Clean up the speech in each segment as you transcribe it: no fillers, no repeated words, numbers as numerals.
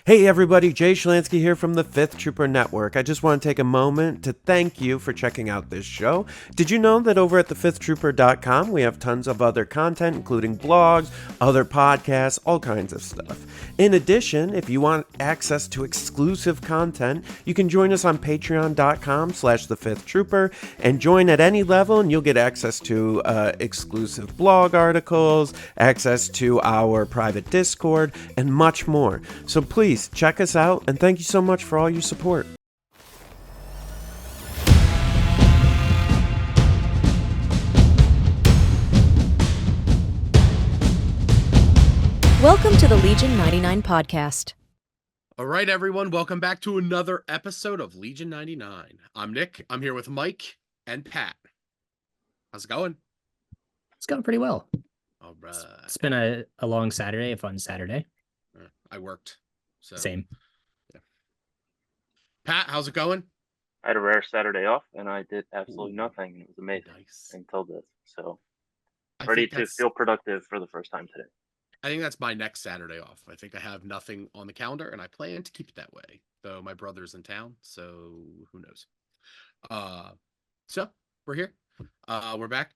Hey everybody, Jay Schlansky here from the Fifth Trooper Network. I just want to take a moment to thank you for checking out this show. Did you know that over at thefifthtrooper.com we have tons of other content, including blogs, other podcasts, all kinds of stuff. In addition, if you want access to exclusive content, you can join us on patreon.com/thefifthtrooper and join at any level and you'll get access to exclusive blog articles, access to our private Discord, and much more. So please check us out, and thank you so much for all your support. Welcome to the Legion 99 podcast. All right, everyone. Welcome back to another episode of Legion 99. I'm Nick. I'm here with Mike and Pat. How's it going? It's going pretty well. All right. It's been a long Saturday, a fun Saturday. I worked. So. Same. Yeah. Pat, how's it going? I had a rare Saturday off, and I did absolutely nothing. It was amazing until this. So, ready to feel productive for the first time today. I think that's my next Saturday off. I think I have nothing on the calendar, and I plan to keep it that way. Though my brother's in town, so who knows? So we're here. We're back.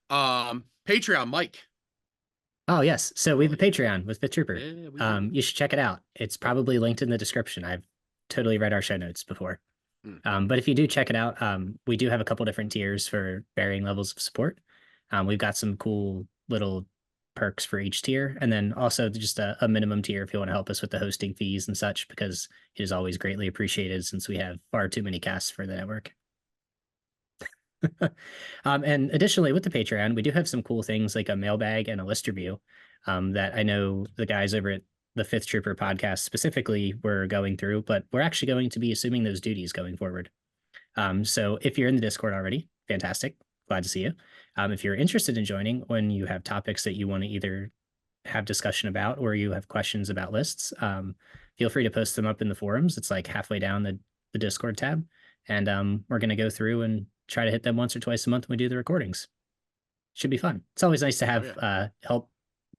Patreon, Mike. Oh yes, so we have a Patreon with Fifth Trooper. Yeah, you should check it out. It's probably linked in the description. I've totally read our show notes before. But if you do check it out, we do have a couple different tiers for varying levels of support. We've got some cool little perks for each tier, and then also just a minimum tier if you want to help us with the hosting fees and such, because it is always greatly appreciated since we have far too many casts for the network. And additionally, with the Patreon, we do have some cool things like a mailbag and a list review that I know the guys over at the Fifth Trooper podcast specifically were going through, but we're actually going to be assuming those duties going forward. So if you're in the Discord already, fantastic. Glad to see you. If you're interested in joining, when you have topics that you want to either have discussion about or you have questions about lists, feel free to post them up in the forums. It's like halfway down the Discord tab. And we're going to go through and try to hit them once or twice a month when we do the recordings. Should be fun. It's always nice to have help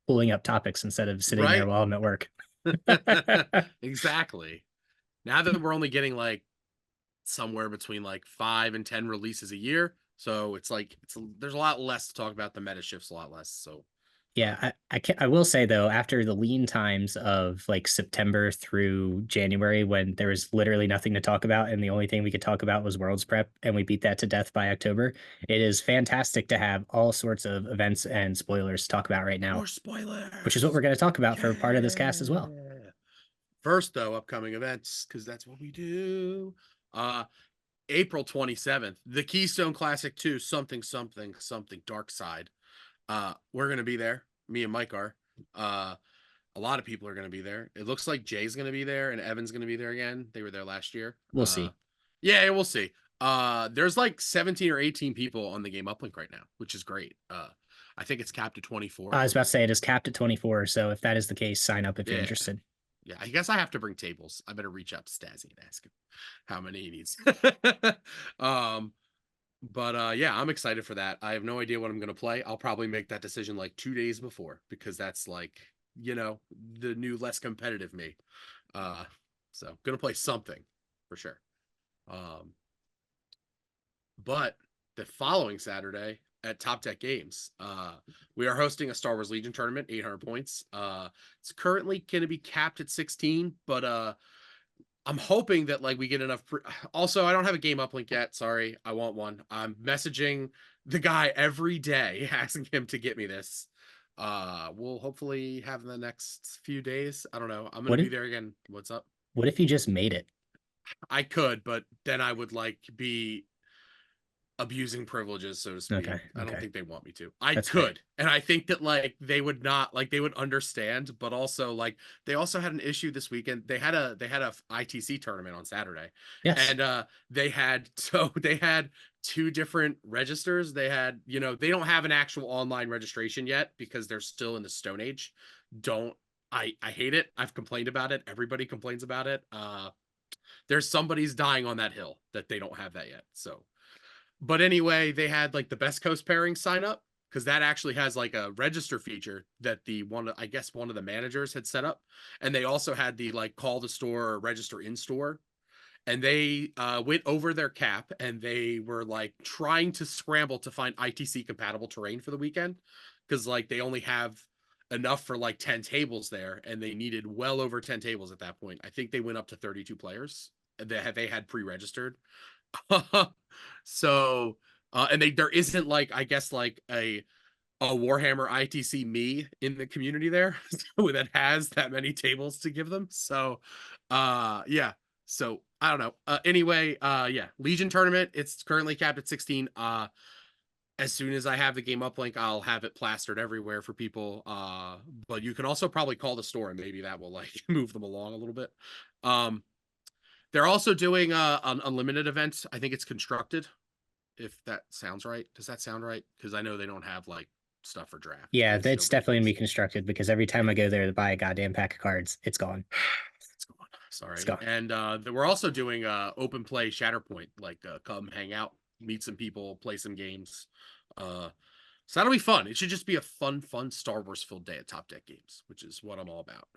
pulling up topics instead of sitting there while I'm at work. Exactly. Now that we're only getting like somewhere between like 5 and 10 releases a year, so it's like there's a lot less to talk about. The meta shifts a lot less. So yeah, I will say though, after the lean times of like September through January, when there was literally nothing to talk about and the only thing we could talk about was Worlds Prep, and we beat that to death by October, it is fantastic to have all sorts of events and spoilers to talk about right now. More spoilers, which is what we're going to talk about for part of this cast as well. First, though, upcoming events, because that's what we do. April 27th, the Keystone Classic 2, something Dark Side. We're going to be there. Me and Mike are. A lot of people are going to be there. It looks like Jay's going to be there and Evan's going to be there again. They were there last year. We'll see. Yeah, we'll see. There's like 17 or 18 people on the game uplink right now, which is great. I think it's capped at 24. I was about to say it is capped at 24. So if that is the case, sign up if you're interested. Yeah, I guess I have to bring tables. I better reach out to Stazzy and ask him how many he needs. But yeah, I'm excited for that. I have no idea what I'm going to play. I'll probably make that decision like 2 days before, because that's like, the new less competitive me. So going to play something for sure. But the following Saturday at Top Tech Games, we are hosting a Star Wars Legion tournament, 800 points. It's currently going to be capped at 16, but I'm hoping that like we get enough. Also, I don't have a game uplink yet. Sorry, I want one. I'm messaging the guy every day asking him to get me this. We'll hopefully have in the next few days. I don't know. I'm gonna be there again. What's up? What if you just made it? I could, but then I would like be abusing privileges, so to speak. I don't think they want me to. That's could great. And I think that like they would not, like they would understand, but also like they also had an issue this weekend. They had a ITC tournament on Saturday. Yes. And they had two different registers. They had, they don't have an actual online registration yet because they're still in the Stone Age. I hate it. I've complained about it. Everybody complains about it. There's somebody's dying on that hill that they don't have that yet. So but anyway, they had like the Best Coast pairing sign up. because that actually has like a register feature that one of the managers had set up, and they also had the like call the store or register in store, and they went over their cap, and they were like trying to scramble to find ITC compatible terrain for the weekend, because like they only have enough for like 10 tables there, and they needed well over 10 tables at that point. I think they went up to 32 players. They had pre-registered. So and there isn't like, I guess, like a Warhammer ITC me in the community there that has that many tables to give them. So yeah. So I don't know. Anyway, yeah, Legion tournament, it's currently capped at 16. As soon as I have the game uplink, I'll have it plastered everywhere for people. But you can also probably call the store, and maybe that will like move them along a little bit. They're also doing an unlimited event. I think it's constructed, if that sounds right. Does that sound right? Because I know they don't have like stuff for draft. Yeah, it's definitely gonna be constructed, because every time I go there to buy a goddamn pack of cards, it's gone. It's gone. Sorry. It's gone. And we're also doing open play Shatterpoint, like come hang out, meet some people, play some games. So that'll be fun. It should just be a fun Star Wars filled day at Top Deck Games, which is what I'm all about.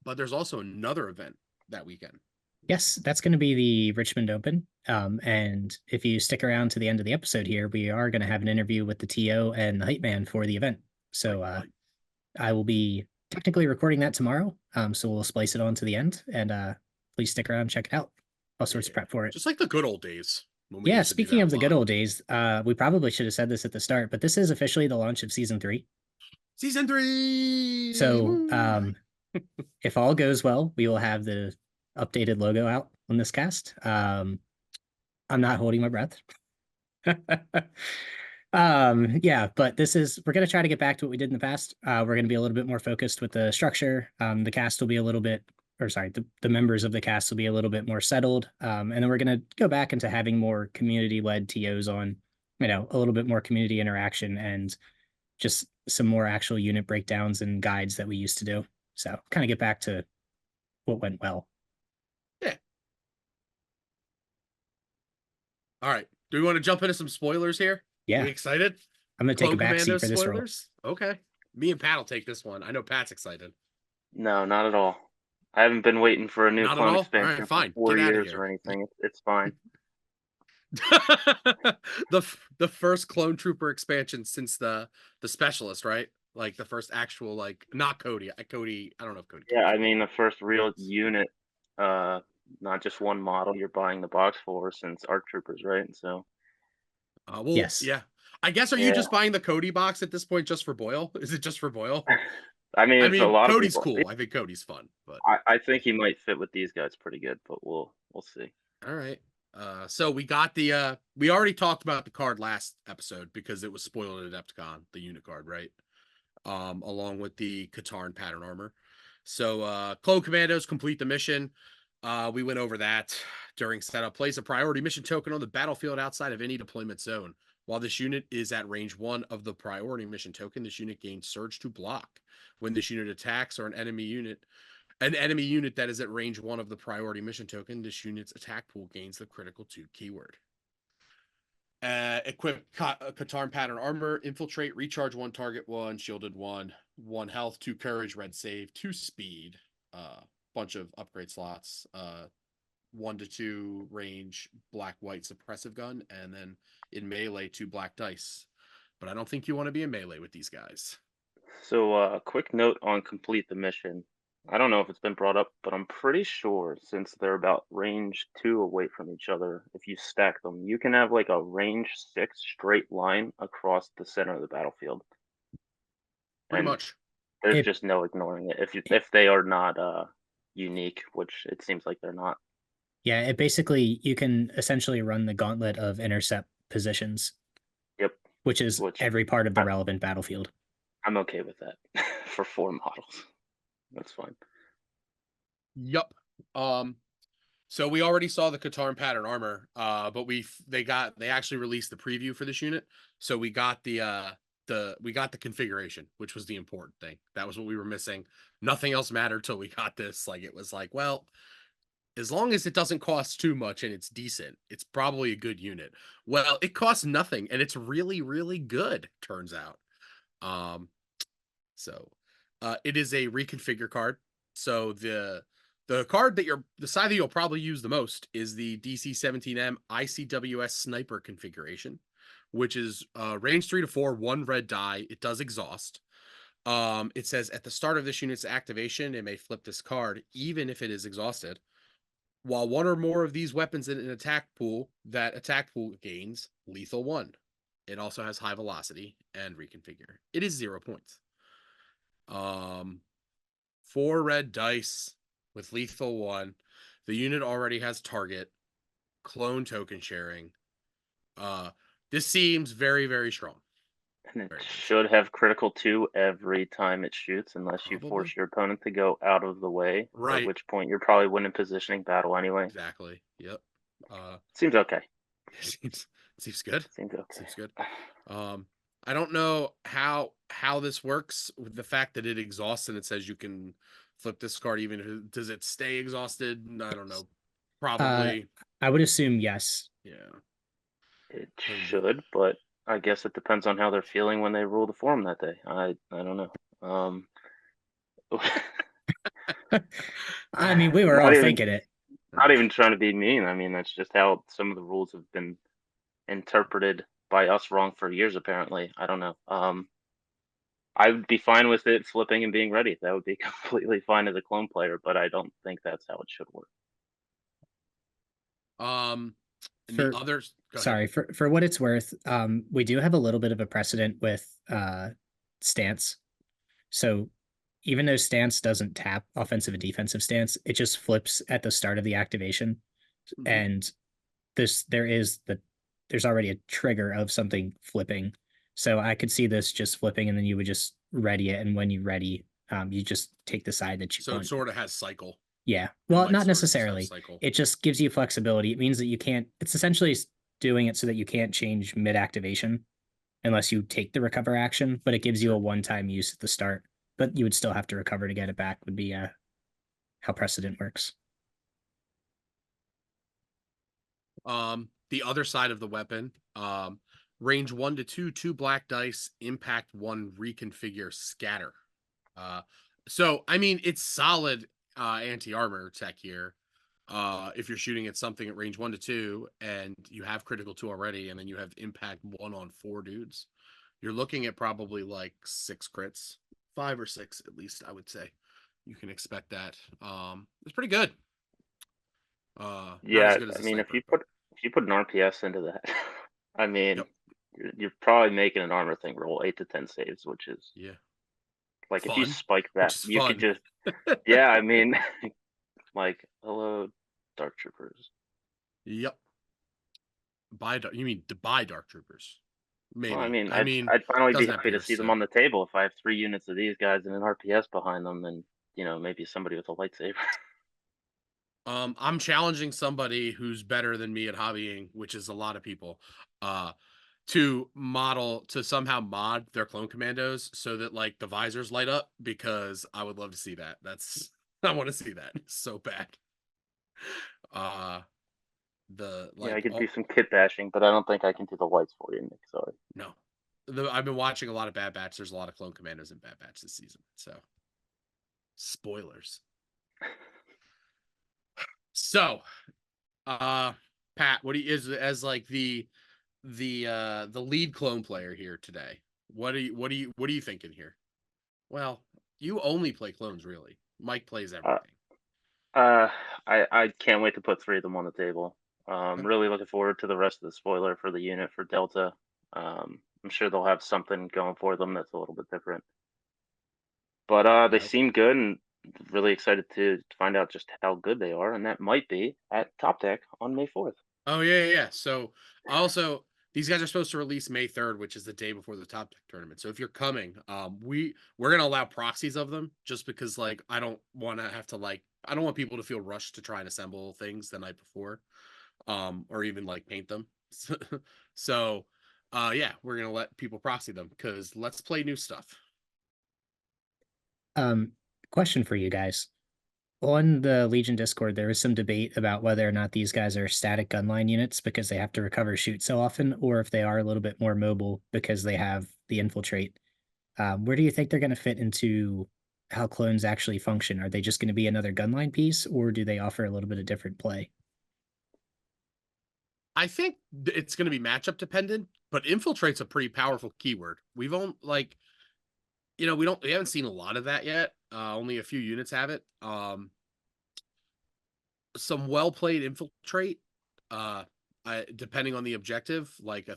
But there's also another event that weekend. Yes, that's going to be the Richmond Open. And if you stick around to the end of the episode here, we are going to have an interview with the TO and the hype man for the event. So I will be technically recording that tomorrow. So we'll splice it on to the end, and please stick around, check it out. All sorts of prep for it. Just like the good old days. Yeah, speaking of the good old days, we probably should have said this at the start, but this is officially the launch of season 3. Season 3. So if all goes well, we will have the updated logo out on this cast. I'm not holding my breath. Yeah, but we're going to try to get back to what we did in the past. We're going to be a little bit more focused with the structure. The cast will be a little bit, the members of the cast will be a little bit more settled. And then we're going to go back into having more community-led TOs on, a little bit more community interaction and just some more actual unit breakdowns and guides that we used to do. So kind of get back to what went well. Yeah. All right. Do we want to jump into some spoilers here? Yeah. Are we excited? I'm going to take a backseat for this spoilers? Role. Okay. Me and Pat will take this one. I know Pat's excited. No, not at all. I haven't been waiting for a new clone expansion for 4 years or anything. It's fine. the first clone trooper expansion since the specialist, right? Like the first actual, like, not Cody. I don't know if Cody. Yeah, I mean the first real unit, not just one model you're buying the box for since ARC Troopers, right? So well, yes. Yeah. I guess, are you just buying the Cody box at this point just for Boyle? Is it just for Boyle? I mean, a lot Cody's of people. Cool. I think Cody's fun, but I think he might fit with these guys pretty good, but we'll see. All right. So we got we already talked about the card last episode because it was spoiled at Adepticon, the unit card, right? Along with the Katarn pattern armor. So Clone Commandos complete the mission. We went over that during setup. Place a priority mission token on the battlefield outside of any deployment zone. While this unit is at range 1 of the priority mission token, this unit gains surge to block. When this unit attacks or an enemy unit that is at range 1 of the priority mission token, this unit's attack pool gains the critical 2 keyword. Equip Katarn pattern armor, infiltrate, recharge 1 target, 1 shielded, 1 health, 2 courage, red save, 2 speed, bunch of upgrade slots, 1 to 2 range, black white suppressive gun, and then in melee 2 black dice. But I don't think you want to be in melee with these guys. So quick note on complete the mission. I don't know if it's been brought up, but I'm pretty sure since they're about range 2 away from each other, if you stack them, you can have like a range 6 straight line across the center of the battlefield. Pretty much. There's just no ignoring it if they are not unique, which it seems like they're not. Yeah, it basically, you can essentially run the gauntlet of intercept positions. Yep. Which is every part of the relevant battlefield. I'm okay with that for 4 models. That's fine. Yup. So we already saw the Katarn pattern armor, but they actually released the preview for this unit. So we got the configuration, which was the important thing. That was what we were missing. Nothing else mattered till we got this. Like, it was like, well, as long as it doesn't cost too much and it's decent, it's probably a good unit. Well, it costs nothing and it's really, really good, turns out. So it is a reconfigure card. So the card that the side that you'll probably use the most is the DC-17M ICWS sniper configuration, which is range 3 to 4, 1 red die. It does exhaust. It says at the start of this unit's activation, it may flip this card, even if it is exhausted. While one or more of these weapons in an attack pool, that attack pool gains lethal 1. It also has high velocity and reconfigure. It is 0 points. 4 red dice with lethal 1. The unit already has target, clone token sharing. This seems very, very strong. And it Very should have critical 2 every time it shoots, unless you Probably. force your opponent to go out of the way. Right. At which point you're probably winning positioning battle anyway. Exactly. Yep. Seems okay. Seems good. Seems okay. Seems good. I don't know how this works with the fact that it exhausts and it says you can flip this card even if does it stay exhausted? I don't know. Probably. I would assume yes. Yeah. It should, but I guess it depends on how they're feeling when they rule the forum that day. I don't know. I mean, we were all thinking it. Not even trying to be mean. I mean, that's just how some of the rules have been interpreted by us wrong for years, apparently. I don't know. I would be fine with it flipping and being ready. That would be completely fine as a clone player, but I don't think that's how it should work. The others. Sorry, for what it's worth, we do have a little bit of a precedent with stance. So even though stance doesn't tap offensive and defensive stance, it just flips at the start of the activation. Mm-hmm. And there's already a trigger of something flipping. So I could see this just flipping and then you would just ready it. And when you ready, you just take the side that you want. So it sort of has cycle. Yeah. Well, not necessarily. It just gives you flexibility. It means that you can't, it's essentially doing it so that you can't change mid activation unless you take the recover action, but it gives you a one-time use at the start, but you would still have to recover to get it back would be how precedent works. The other side of the weapon, range 1 to 2, 2 black dice, impact 1, reconfigure, scatter. So I mean, it's solid anti-armor tech here. If you're shooting at something at range 1 to 2 and you have critical 2 already, and then you have impact 1 on 4 dudes, you're looking at probably like 6 crits, 5 or 6 at least, I would say. You can expect that. It's pretty good. Yeah, I mean, if you put an RPS into that, I mean, you're probably making an armor thing roll 8 to 10 saves, which is like fun. If you spike that, you could just yeah. I mean, like hello, Dark Troopers. Yep. You mean to buy Dark Troopers? Maybe. Well, I mean, I'd finally be happy to see them on the table. If I have 3 units of these guys and an RPS behind them, then maybe somebody with a lightsaber. I'm challenging somebody who's better than me at hobbying, which is a lot of people, to somehow mod their clone commandos so that like the visors light up, because I would love to see that. I want to see that so bad. I could do some kit bashing, but I don't think I can do the lights for you, Nick. Sorry. No. I've been watching a lot of Bad Batch. There's a lot of clone commandos in Bad Batch this season. So spoilers. So, Pat, what as like the lead clone player here today? What are you thinking here? Well, you only play clones, really. Mike plays everything. I can't wait to put 3 of them on the table. Really looking forward to the rest of the spoiler for the unit for Delta. I'm sure they'll have something going for them that's a little bit different. But they seem good, and really excited to find out just how good they are, and that might be at Top Deck on May 4th. Oh yeah. So also these guys are supposed to release May 3rd, which is the day before the Top Deck tournament. So if you're coming, we're gonna allow proxies of them, just because like I don't want people to feel rushed to try and assemble things the night before, or even like paint them. So we're gonna let people proxy them, because let's play new stuff. Question for you guys. On the Legion Discord, there was some debate about whether or not these guys are static gunline units because they have to recover shoot so often, or if they are a little bit more mobile because they have the infiltrate. Where do you think they're going to fit into how clones actually function? Are they just going to be another gunline piece, or do they offer a little bit of different play? I think it's going to be matchup dependent, but infiltrate's a pretty powerful keyword. We've only we haven't seen a lot of that yet. Only a few units have it. Some well played infiltrate. Depending on the objective, like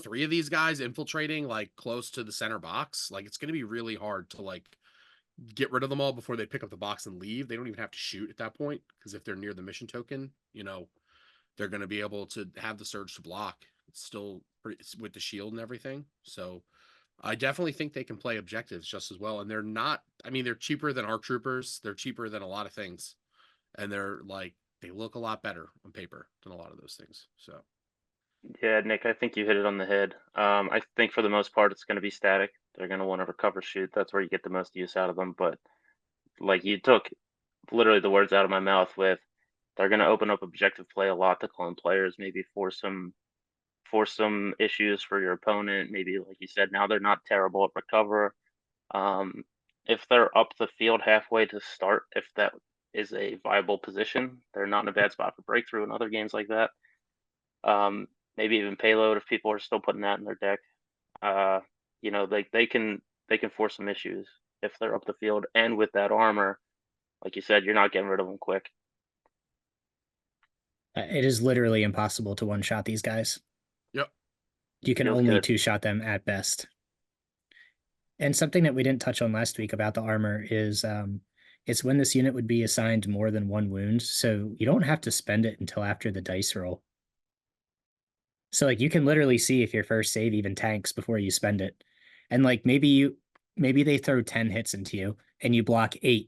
three of these guys infiltrating like close to the center box, like it's going to be really hard to like get rid of them all before they pick up the box and leave. They don't even have to shoot at that point because if they're near the mission token, they're going to be able to have the surge to block. It's still pretty with the shield and everything. So I definitely think they can play objectives just as well. And they're not, I mean, they're cheaper than ARC troopers. They're cheaper than a lot of things. And they look a lot better on paper than a lot of those things. So Yeah, Nick, I think you hit it on the head. I think for the most part, it's going to be static. They're going to want to recover shoot. That's where you get the most use out of them. But like you took literally the words out of my mouth with, they're going to open up objective play a lot to clone players, maybe force some issues for your opponent. Maybe, like you said, now they're not terrible at recover. If they're up the field halfway to start, if that is a viable position, they're not in a bad spot for breakthrough in other games like that. Maybe even payload if people are still putting that in their deck. They can force some issues if they're up the field, and with that armor, like you said, you're not getting rid of them quick. It is literally impossible to one shot these guys. Yep. You can Feels only good. two shot them at best. And something that we didn't touch on last week about the armor is it's when this unit would be assigned more than one wound. So you don't have to spend it until after the dice roll. So like you can literally see if your first save even tanks before you spend it. And like maybe they throw 10 hits into you and you block 8.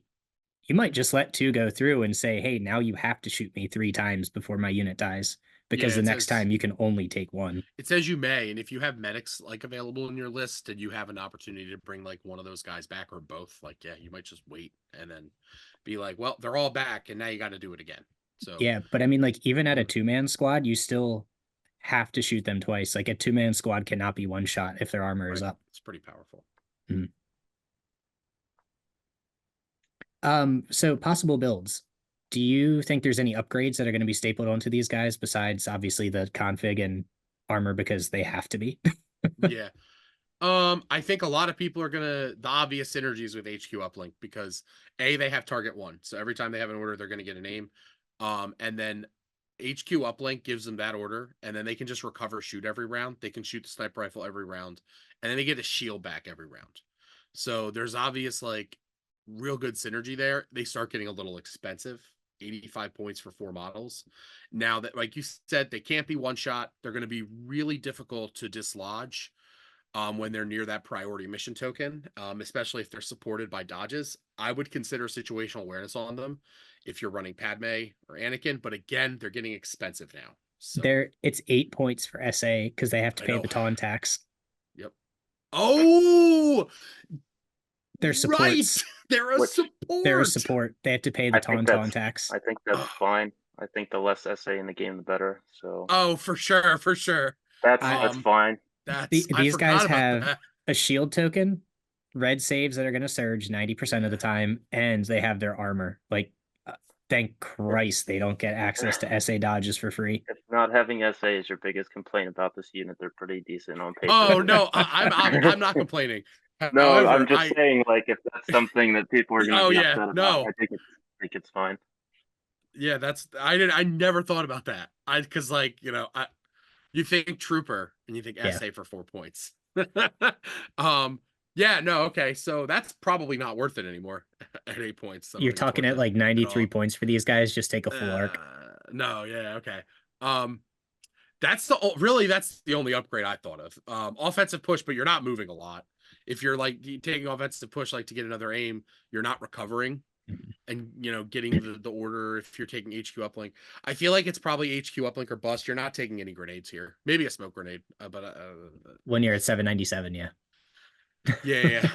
You might just let 2 go through and say, hey, now you have to shoot me 3 times before my unit dies. Because the next time you can only take 1. It says you may, and if you have medics like available in your list and you have an opportunity to bring like one of those guys back or both, like you might just wait and then be like, well, they're all back and now you got to do it again. So yeah, but I mean, like even at a 2-man squad, you still have to shoot them twice. Like a 2-man squad cannot be one shot if their armor is up. It's pretty powerful. Mm-hmm. So possible builds. Do you think there's any upgrades that are going to be stapled onto these guys besides obviously the config and armor because they have to be? Yeah. I think a lot of people are the obvious synergies with HQ uplink because they have target 1. So every time they have an order, they're gonna get a name. And then HQ uplink gives them that order, and then they can just recover shoot every round. They can shoot the sniper rifle every round, and then they get a shield back every round. So there's obvious like real good synergy there. They start getting a little expensive. 85 points for 4 models. Now that, like you said, they can't be one shot. They're going to be really difficult to dislodge when they're near that priority mission token, especially if they're supported by dodges. I would consider situational awareness on them if you're running Padme or Anakin, but again, they're getting expensive now. So It's 8 points for SA because they have to pay baton tax. Yep. Oh, they're supports. Right. They're a support. They're a support. They have to pay the tauntaun tax. I think that's fine. I think the less SA in the game, the better. So. Oh, for sure, for sure. That's fine. These guys have a shield token, red saves that are going to surge 90% of the time, and they have their armor. Like, thank Christ they don't get access to SA dodges for free. If not having SA is your biggest complaint about this unit, they're pretty decent on paper. Oh no, I'm not complaining. No, However, I'm just saying, like, if that's something that people are going to be upset about, I think it's fine. Yeah, I never thought about that. Because like, you think trooper and you think SA for 4 points. Yeah, no, okay. So that's probably not worth it anymore at 8 points. You're talking at like 93 points for these guys, just take a full arc. No, yeah, okay. That's the only upgrade I thought of. Offensive push, but you're not moving a lot. If you're like taking offensive push like to get another aim, you're not recovering and getting the order. If you're taking HQ uplink, I feel like it's probably HQ uplink or bust. You're not taking any grenades here. Maybe a smoke grenade, but when you're at 797, yeah.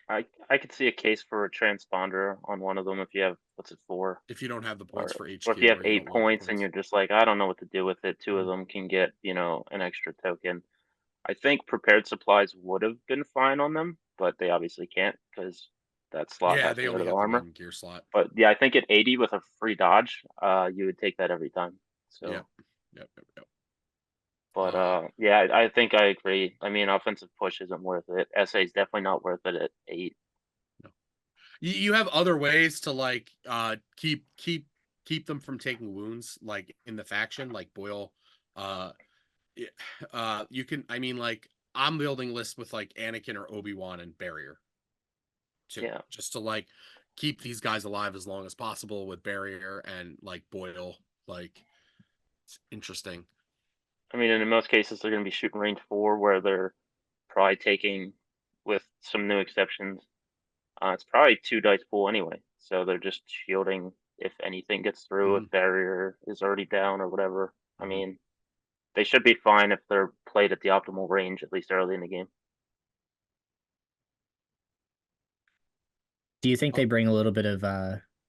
I could see a case for a transponder on one of them if you have, what's it for? If you don't have the points for Or HQ if you have or you 8 don't want the points and points. you're just like, I don't know what to do with it. 2 of Mhm. them can get, an extra token. I think prepared supplies would have been fine on them, but they obviously can't because that slot Yeah, has they to go only to the have the armor. one gear slot. But yeah, I think at 80 with a free dodge, you would take that every time. Yep. So, Yep. but Uh, yeah, I think I agree. I mean, offensive push isn't worth it. SA is definitely not worth it at 8. no. You have other ways to like keep them from taking wounds, like in the faction, like Boyle. Uh, you can. I mean, like I'm building lists with like Anakin or Obi-Wan and Barrier too, Yeah. just to like keep these guys alive as long as possible with Barrier and like Boyle. Like it's interesting. I mean, and in most cases, they're going to be shooting range 4 where they're probably taking, with some new exceptions, it's probably 2 dice pool anyway. So they're just shielding if anything gets through, Mhm. if barrier is already down or whatever. I Mhm. mean, they should be fine if they're played at the optimal range, at least early in the game. Do you think Oh, they bring a little bit of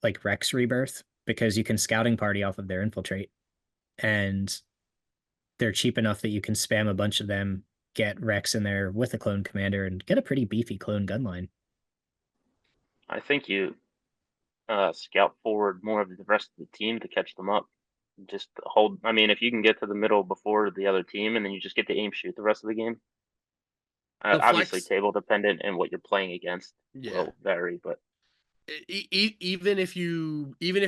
like Rex rebirth because you can scouting party off of their infiltrate, and they're cheap enough that you can spam a bunch of them, get Rex in there with a clone commander, and get a pretty beefy clone gun line. I think you scout forward more of the rest of the team to catch them up. Just hold. I mean, if you can get to the middle before the other team, and then you just get to aim shoot the rest of the game. the Obviously, flex, table dependent and what you're playing against yeah. will vary, but Even if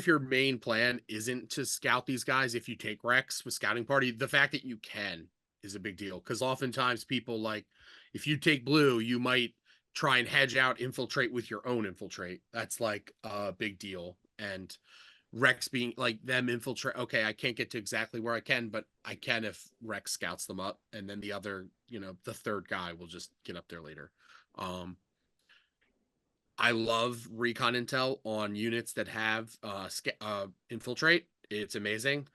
your main plan isn't to scout these guys, if you take Rex with scouting party, the fact that you can is a big deal, because oftentimes people like, if you take blue, you might try and hedge out infiltrate with your own infiltrate. That's like a big deal. And Rex being like them infiltrate, okay, I can't get to exactly where I can, but I can if Rex scouts them up, and then the other, the third guy will just get up there later. um I love recon intel on units that have infiltrate. It's amazing.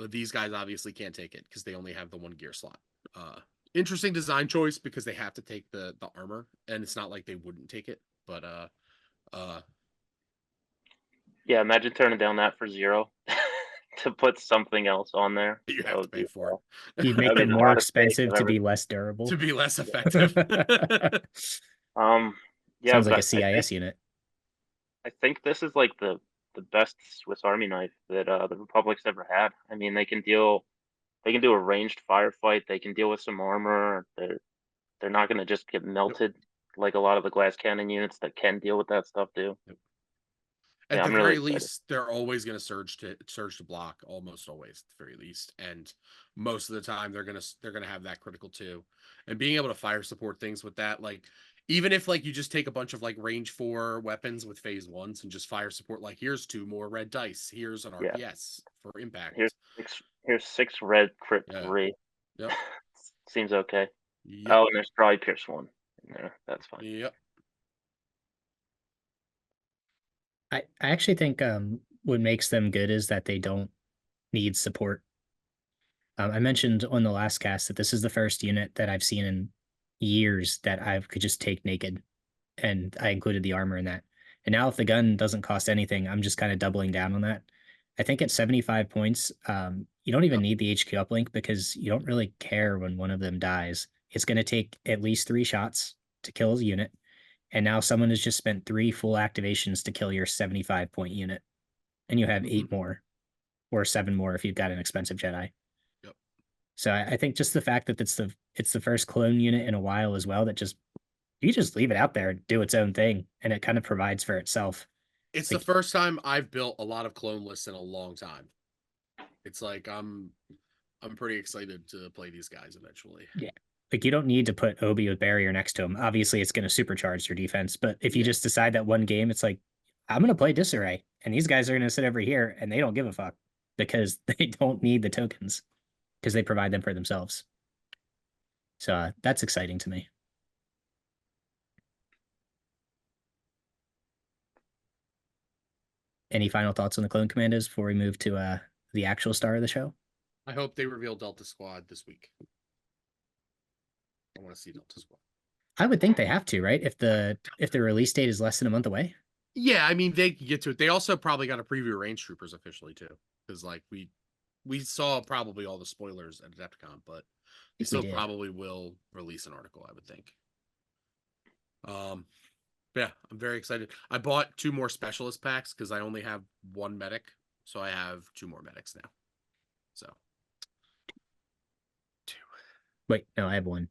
These guys obviously can't take it because they only have the one gear slot. Uh, Interesting design choice because they have to take the armor, and it's not like they wouldn't take it. But uh, yeah, imagine turning down that for 0 to put something else on there. you That have to would pay be for it You that make would be them the more hottest take expensive I've to ever be seen. less durable. to be less effective. Um, yeah, Sounds like a but CIS unit. I think this is like the best Swiss Army knife that the Republic's ever had. I mean, they can do a ranged firefight. They can deal with some armor. They're not going to just get Yep. melted like a lot of the glass cannon units that can deal with that stuff do. Yep. Yeah, At the I'm really very excited. least, they're always going to surge to block, almost always at the very least, and most of the time they're gonna have that critical too. And being able to fire support things with that, like even if like you just take a bunch of like range 4 weapons with phase ones and just fire support, like here's 2 more red dice, here's an Yeah, RPS for here's impact. six red crit Yeah. 3. Yep. Seems okay. Yep. Oh, and there's probably Pierce 1 in there. That's fine. Yep. I actually think what makes them good is that they don't need support. I mentioned on the last cast that this is the first unit that I've seen in years that I could just take naked, and I included the armor in that. And now, if the gun doesn't cost anything, I'm just kind of doubling down on that. I think at 75 points, you don't even Yep. need the HQ uplink because you don't really care when one of them dies. It's going to take at least 3 shots to kill a unit. And now someone has just spent 3 full activations to kill your 75-point unit. And you have Mhm. 8 more or 7 more if you've got an expensive Jedi. Yep. So I think just the fact that it's the first clone unit in a while as well that just you just leave it out there and do its own thing, and it kind of provides for itself. It's the Like first time I've built a lot of clone lists in a long time. It's like I'm pretty excited to play these guys eventually. yeah, like you don't need to put Obi with barrier next to him. Obviously, it's going to supercharge your defense, but if you Yeah. just decide that one game, it's like I'm going to play disarray, and these guys are going to sit over here, and they don't give a fuck because they don't need the tokens because they provide them for themselves. So that's exciting to me. Any final thoughts on the clone commandos before we move to the actual star of the show? I hope they reveal Delta Squad this week. I want to see Delta Squad. I would think they have to, right? If the release date is less than a month away. Yeah, I mean they can get to it. They also probably got to preview Range Troopers officially too, because like we saw probably all the spoilers at Adepticon, but they Think we still did. probably will release an article, I would think. Yeah, I'm very excited. I bought 2 more specialist packs because I only have 1 medic, so I have 2 more medics now. So 2. Wait, no, I have one.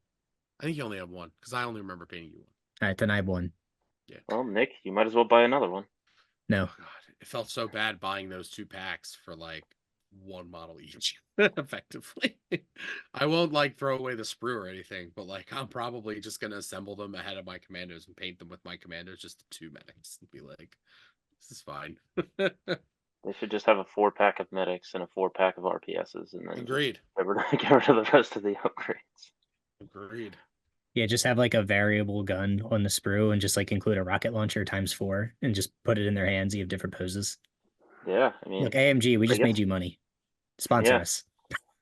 I think you only have 1 because I only remember paying you 1. All right, then I have one. Yeah. Well, Nick, you might as well buy another one. No. Oh god, it felt so bad buying those 2 packs for like 1 model each. Effectively, I won't like throw away the sprue or anything, but like I'm probably just gonna assemble them ahead of my commandos and paint them with my commandos, just the 2 medics, and be like, this is fine. They should just have a 4-pack of medics and a 4-pack of RPSs, and then Agreed. get rid of the rest of the upgrades. Agreed. Yeah, just have like a variable gun on the sprue and just like include a rocket launcher ×4 and just put it in their hands. You have different poses. Yeah, I mean, Look, AMG, we I just guess- made you money. Sponsor Yeah. us.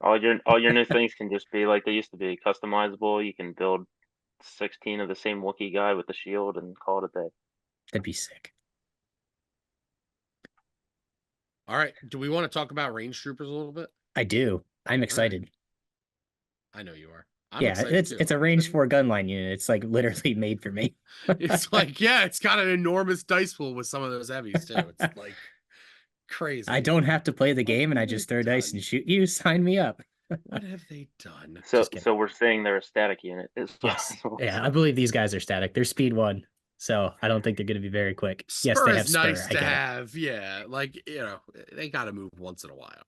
all your new things can just be like they used to be, customizable. You can build 16 of the same Wookiee guy with the shield and call it a day. That'd be sick. All right. Do we want to talk about Range Troopers a little bit? I do. I'm excited. I know you are. I'm Yeah, excited too. it's a range 4 gun line unit. It's like literally made for me. It's like, yeah, it's got an enormous dice pool with some of those heavies too. It's like crazy. I don't have to play the What game and I have just they throw dice done? and shoot you. Sign me up. What have they done? So Just kidding. so we're saying they're a static unit. Yes. Yeah, I believe these guys are static. They're speed 1. So I don't think they're going to be very quick. Yes, Spur they have is spur. nice I to get it. have. Yeah, like they got to move once in a while. Right?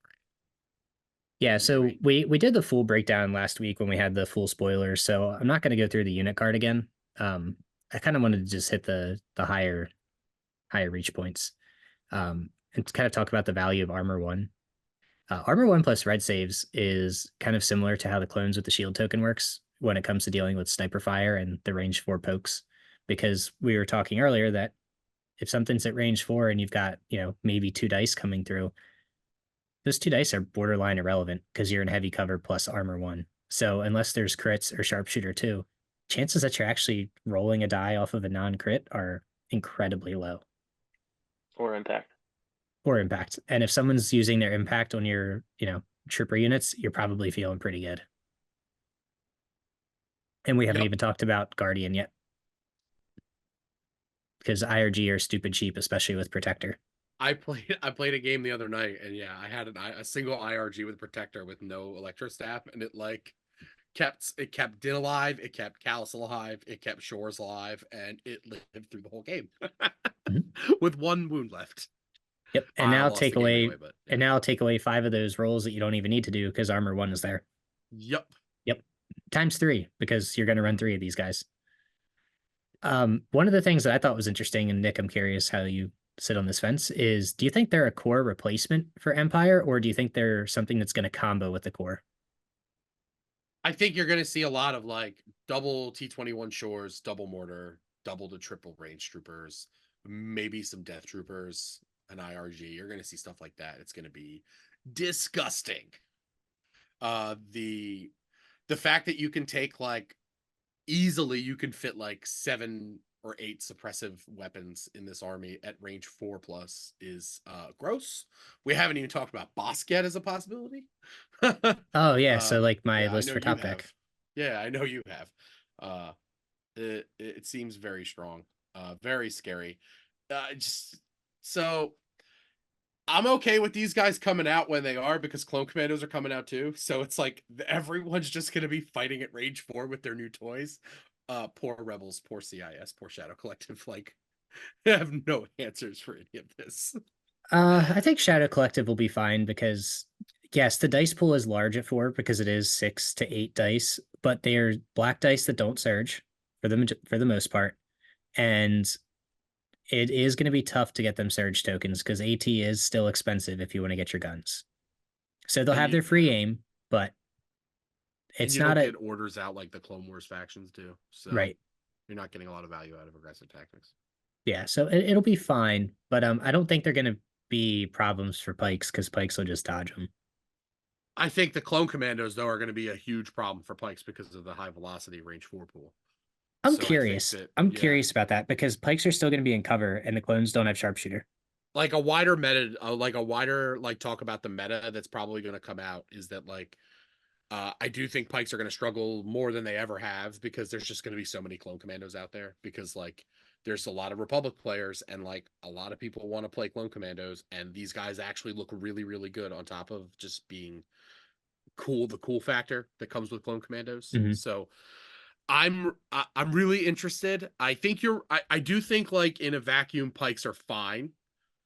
Yeah, so Great. we did the full breakdown last week when we had the full spoilers. So I'm not going to go through the unit card again. I kind of wanted to just hit the higher reach points. And to kind of talk about the value of Armor 1. Armor 1 plus red saves is kind of similar to how the clones with the shield token works when it comes to dealing with sniper fire and the range 4 pokes. Because we were talking earlier that if something's at range 4 and you've got, maybe 2 dice coming through, those 2 dice are borderline irrelevant because you're in heavy cover plus armor 1. So unless there's crits or sharpshooter 2, chances that you're actually rolling a die off of a non-crit are incredibly low. Or impact. Or impact. And if someone's using their impact on your, trooper units, you're probably feeling pretty good. And we haven't Yep. even talked about Guardian yet. Because IRG are stupid cheap, especially with Protector. I played a game the other night, and yeah, I had a single IRG with Protector with no Electro Staff, and it like kept Din alive, it kept Callus alive, it kept Shores alive, and it lived through the whole game with 1 wound left. Yep. And I now lost take the game away anyway, but, yeah. and now take away 5 of those rolls that you don't even need to do because armor 1 is there. Yep. ×3 because you're going to run 3 of these guys. One of the things that I thought was interesting, and Nick, I'm curious how you sit on this fence, is do you think they're a core replacement for Empire, or do you think they're something that's going to combo with the core? I think you're going to see a lot of like double T-21 Shores, double mortar, double to triple range troopers, maybe some death troopers, an IRG. You're going to see stuff like that. It's going to be disgusting. The fact that you can take like easily, you can fit like 7 or 8 suppressive weapons in this army at range 4+ is gross. We haven't even talked about Bosket as a possibility. Oh yeah, so like my Yeah, I list know for you top have. deck. Yeah, I know you have. It seems very strong, very scary. So I'm okay with these guys coming out when they are because Clone Commandos are coming out too. So it's like everyone's just gonna be fighting at range 4 with their new toys. Poor Rebels, poor CIS, poor Shadow Collective. Like, I have no answers for any of this. I think Shadow Collective will be fine because yes, the dice pool is large at 4 because it is 6 to 8 dice, but they are black dice that don't surge for the most part, and it is going to be tough to get them surge tokens because AT is still expensive if you want to get your guns. So they'll And have their free aim, but it's you not don't get orders out like the Clone Wars factions do. So right. You're not getting a lot of value out of aggressive tactics. Yeah, so it'll be fine, but I don't think they're going to be problems for Pikes because Pikes will just dodge them. I think the Clone Commandos, though, are going to be a huge problem for Pikes because of the high velocity range 4 pool. I'm So I think curious. that, I'm yeah, curious about that because pikes are still going to be in cover and the clones don't have sharpshooter. like a wider meta, like a wider like talk about the meta that's probably going to come out is that like I do think pikes are going to struggle more than they ever have because there's just going to be so many clone commandos out there because like there's a lot of Republic players and like a lot of people want to play clone commandos and these guys actually look really really good on top of just being cool, the cool factor that comes with clone commandos. Mhm. So I'm really interested. I think I do think like in a vacuum pikes are fine,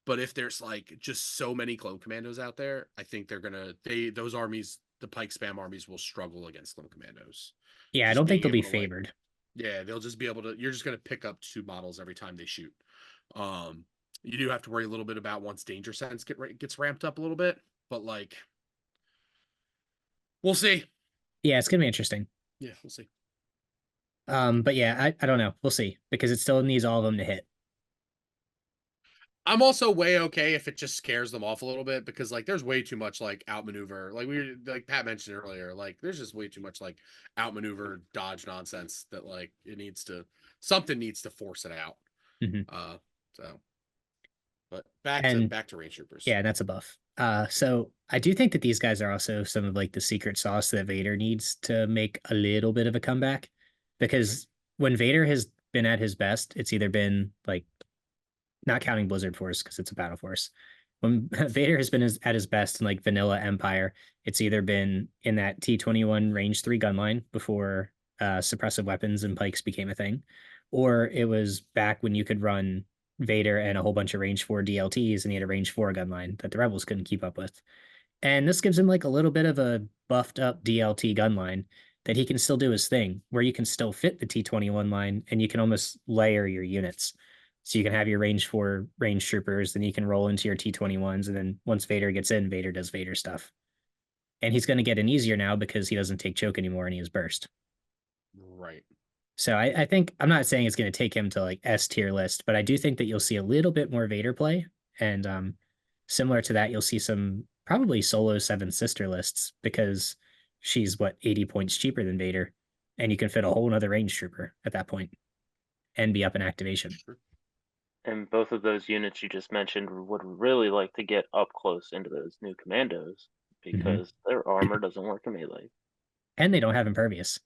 but if there's like just so many clone commandos out there, I think those armies, the pike spam armies will struggle against clone commandos. Yeah, I Just don't think being they'll be able to like, favored. yeah, they'll just be able to, you're just going to pick up two models every time they shoot. Um, you do have to worry a little bit about once danger sense gets ramped up a little bit, but like, we'll see. Yeah, it's going to be interesting. Yeah, we'll see. But yeah, I don't know. We'll see because it still needs all of them to hit. I'm also way okay if it just scares them off a little bit because like there's way too much like outmaneuver. Like Pat mentioned earlier, like there's just way too much like outmaneuver dodge nonsense that like something needs to force it out. Mhm. So but And back to range troopers. yeah, that's a buff. So I do think that these guys are also some of like the secret sauce that Vader needs to make a little bit of a comeback. Because when Vader has been at his best, it's either been like not counting Blizzard Force because it's a battle force. When Vader has been at his best in like vanilla Empire, it's either been in that T-21 range 3 gun line before suppressive weapons and pikes became a thing, or it was back when you could run Vader and a whole bunch of range 4 DLTs and he had a range 4 gun line that the rebels couldn't keep up with. And this gives him like a little bit of a buffed up DLT gun line that he can still do his thing, where you can still fit the T-21 line and you can almost layer your units. So you can have your range 4 range troopers, then you can roll into your T-21s, and then once Vader gets in, Vader does Vader stuff. And he's going to get an easier now because he doesn't take choke anymore and he has burst. Right. So I think I'm not saying it's going to take him to like S tier list, but I do think that you'll see a little bit more Vader play. And similar to that, you'll see some probably solo seven sister lists because she's what 80 points cheaper than Vader. And you can fit a whole nother range trooper at that point and be up in activation. Sure. And both of those units you just mentioned would really like to get up close into those new commandos because their armor doesn't work in melee. And they don't have impervious.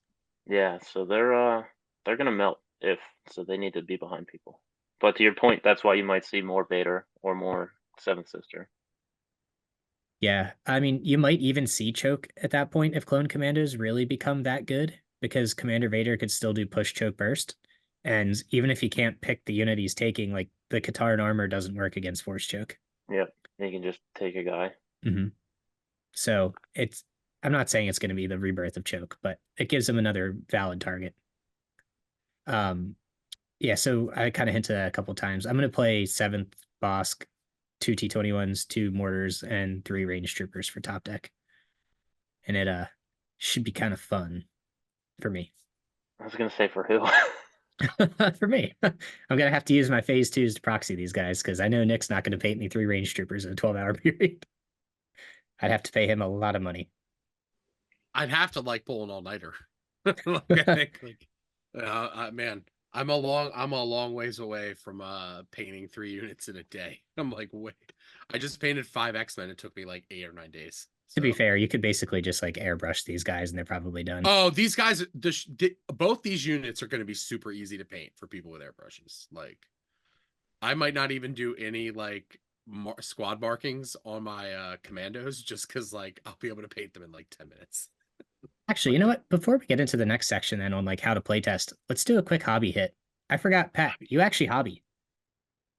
Yeah, so they're gonna melt if so they need to be behind people. But to your point, that's why you might see more Vader or more Seventh Sister. Yeah, I mean, you might even see choke at that point if clone commandos really become that good because Commander Vader could still do push choke burst. And even if he can't pick the unit he's taking, like the Katarn armor doesn't work against force choke. Yep, you can just take a guy. So I'm not saying it's going to be the rebirth of choke, but it gives him another valid target. Yeah, so I kind of hinted at a couple times. I'm going to play 7th Bosk, 2 T-21s, 2 mortars, and 3 range troopers for top deck. And it should be kind of fun for me. I was gonna say for who? For me. I'm going to have to use my phase 2s to proxy these guys because I know Nick's not going to paint me 3 range troopers in a 12-hour period. I'd have to pay him a lot of money. I'd have to like pull an all-nighter. Like, I think like man, I'm a long ways away from painting 3 units in a day. I'm like, wait. I just painted 5 X-Men. It took me like 8 or 9 days. To be fair, you could basically just like airbrush these guys and they're probably done. Oh, these guys, both these units are going to be super easy to paint for people with airbrushes. Like, I might not even do any like squad markings on my commandos just because like I'll be able to paint them in like 10 minutes. Actually, you know what? Before we get into the next section then on like how to playtest, let's do a quick hobby hit. I forgot, Pat, you actually hobby.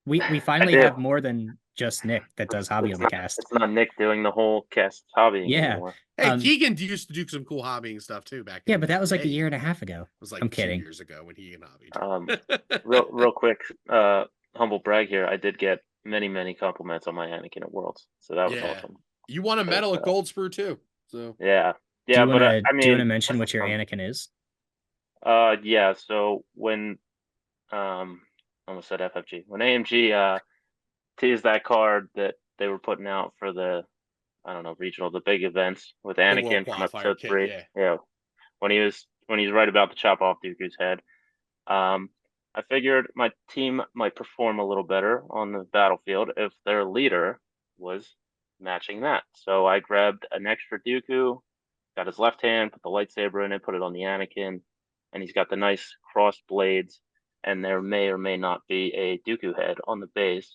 We finally have more than just Nick that does hobby on the cast. It's not Nick doing the whole cast hobbying anymore. Hey, Keegan used to do some cool hobbying stuff too back. Yeah, but that was like a year and a half ago. It was like I'm kidding. 2 years ago when he hobbied. Real quick, humble brag here. I did get many compliments on my Anakin at Worlds, so that was awesome. You won a medal at Gold Sprue too. So yeah. Do you but wanna, I mean, do you want to mention what your Anakin is? Yeah. So when almost said FFG, when AMG teased that card that they were putting out for the regional, the big events with Anakin from episode 3. Yeah. When he's right about to chop off Dooku's head. I figured my team might perform a little better on the battlefield if their leader was matching that. So I grabbed an extra Dooku, got his left hand, put the lightsaber in it, put it on the Anakin, and he's got the nice crossed blades. And there may or may not be a Dooku head on the base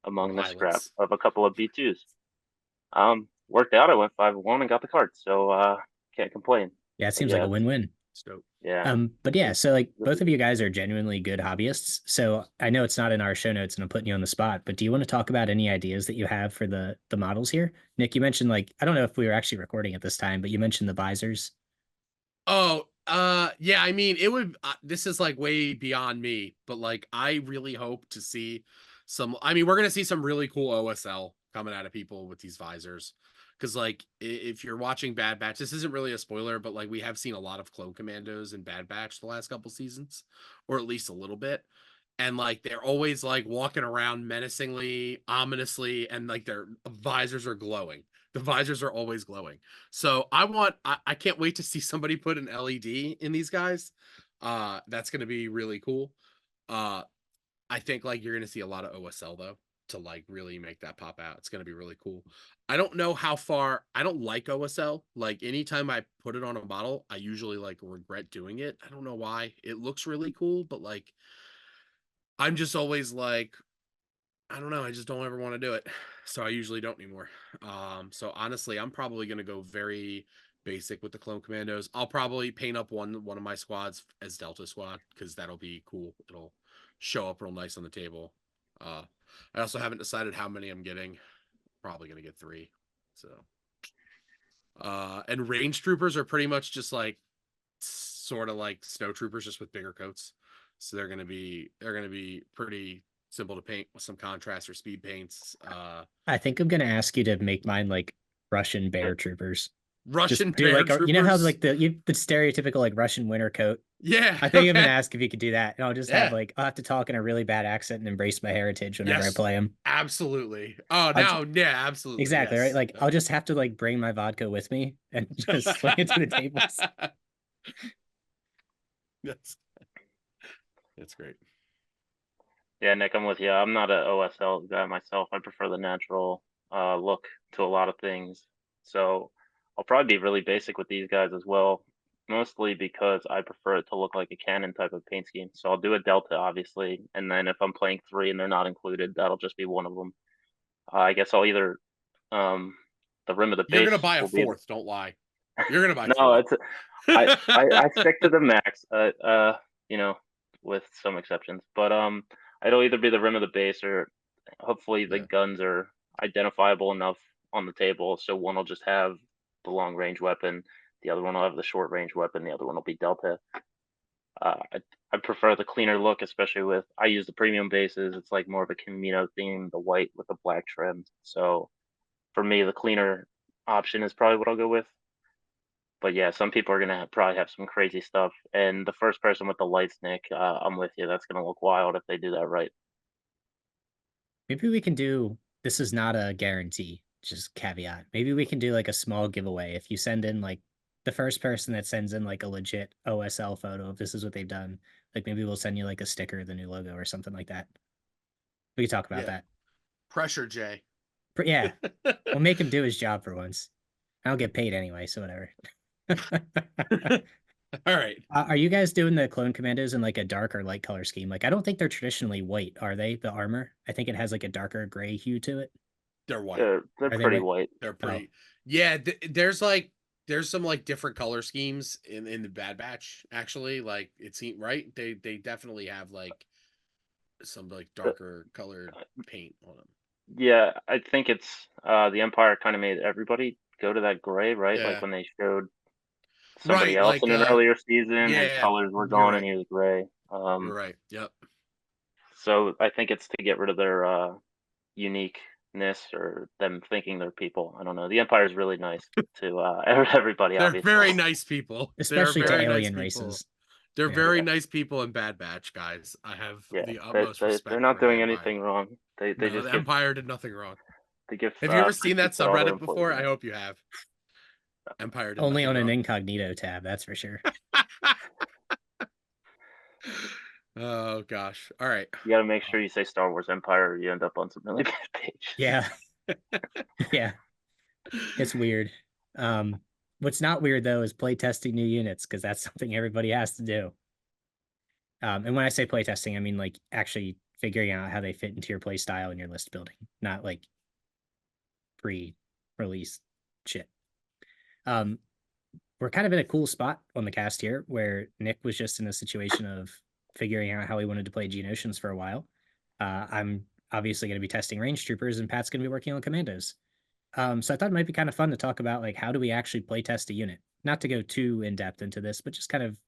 Or among the scrap pilots. of a couple of B2s. Worked out. I went 5-1 and got the card, so can't complain. Yeah, it But seems like yeah, a win-win. Stoke. yeah. But yeah, so like This both is of you guys are genuinely good hobbyists. So I know it's not in our show notes and I'm putting you on the spot, but do you want to talk about any ideas that you have for the models here? Nick, you mentioned like, I don't know if we were actually recording at this time, but you mentioned the visors. Oh, yeah, I mean, it would, this is like way beyond me, but like, I really hope to see I mean, we're going to see some really cool OSL coming out of people with these visors. Cause like, if you're watching Bad Batch, this isn't really a spoiler, but like, we have seen a lot of clone commandos in Bad Batch the last couple seasons, or at least a little bit. And like, they're always like walking around menacingly, ominously, and like their visors are glowing. The visors are always glowing. So I can't wait to see somebody put an LED in these guys. That's going to be really cool. I think like you're going to see a lot of OSL though to like really make that pop out. It's going to be really cool. I don't know how far. I don't like OSL. Like anytime I put it on a model, I usually like regret doing it. I don't know why. It looks really cool, but like I'm just always like, I don't know. I just don't ever want to do it. So I usually don't anymore. So honestly, I'm probably gonna go very basic with the clone commandos. I'll probably paint up one of my squads as Delta Squad because that'll be cool. It'll show up real nice on the table. I also haven't decided how many I'm getting. Probably gonna get 3. So and range troopers are pretty much just like sort of like snow troopers just with bigger coats. So they're gonna be pretty simple to paint with some contrast or speed paints. I think I'm gonna ask you to make mine like Russian bear troopers. Russian Just do bear like you know how troopers. like the stereotypical like Russian winter coat. Yeah. I think I'm gonna Okay. ask if you could do that, and I'll just have Yeah. like I'll have to talk in a really bad accent and embrace my heritage whenever I Yes. play them. Absolutely. Oh, I'll j- now, yeah, absolutely. exactly right. Yes. Like I'll just have to like bring my vodka with me and just swing it to the tables. That's that's great. Yeah, Nick, I'm with you. I'm not a OSL guy myself. I prefer the natural look to a lot of things. So I'll probably be really basic with these guys as well, mostly because I prefer it to look like a cannon type of paint scheme. So I'll do a Delta, obviously, and then if I'm playing 3 and they're not included, that'll just be one of them. I guess I'll either um, the rim of the You're gonna base buy a will be fourth, don't lie. You're gonna buy no, 4. it's I stick to the max. You know, with some exceptions, but it'll either be the rim of the base or hopefully the Yeah. guns are identifiable enough on the table, so one will just have the long range weapon, the other one will have the short range weapon, the other one will be Delta. I prefer the cleaner look, especially with I use the premium bases. It's like more of a Camino theme, the white with the black trim. So for me, the cleaner option is probably what I'll go with. But yeah, some people are gonna probably have some crazy stuff. And the first person with the lights, Nick, I'm with you. That's gonna look wild if they do that right. Maybe we can do this is not a guarantee, just caveat. Maybe we can do like a small giveaway if you send in like the first person that sends in like a legit OSL photo if this is what they've done. Like maybe we'll send you like a sticker, the new logo or something like that. We can talk about Yeah. that. Pressure, Jay. But yeah, we'll make him do his job for once. I don't get paid anyway, so whatever. All right. Are you guys doing the clone commandos in like a dark or light color scheme? Like I don't think they're traditionally white, are they? The armor? I think it has like a darker gray hue to it. They're white. They're Are they pretty white? white. They're Oh, pretty. Yeah, there's some like different color schemes in the Bad Batch actually. Like it seemed right. They definitely have like some like Uh, darker colored paint on them. Yeah, I think it's the Empire kind of made everybody go to that gray, right? Like Yeah. when they showed somebody Right, else like in an earlier season, his yeah, colors were you're gone and right. he was gray. You're right. Yep. So I think it's to get rid of their uniqueness or them thinking they're people. I don't know. The Empire is really nice to everybody, They're obviously. very nice people. They're especially to very nice alien people. races. They're Yeah. very Yeah, nice people in Bad Batch, guys. I have yeah. the They utmost they're respect not for the doing Empire. anything wrong. They No, just the give Empire did nothing wrong. they give Have you ever free seen that food to all their subreddit employees. before? I hope you have. Empire did Only nothing on an wrong. incognito tab, that's for sure. Oh gosh. All right. You got to make sure you say Star Wars Empire, or you end up on some really bad pages. Yeah. Yeah. It's weird. What's not weird though is playtesting new units, because that's something everybody has to do. And when I say playtesting, I mean like actually figuring out how they fit into your play style and your list building, not like pre-release shit. Um, we're kind of in a cool spot on the cast here where Nick was just in a situation of figuring out how he wanted to play Geonosians for a while. I'm obviously going to be testing range troopers, and Pat's going to be working on commandos. So I thought it might be kind of fun to talk about like how do we actually play test a unit? Not to go too in depth into this, but just kind of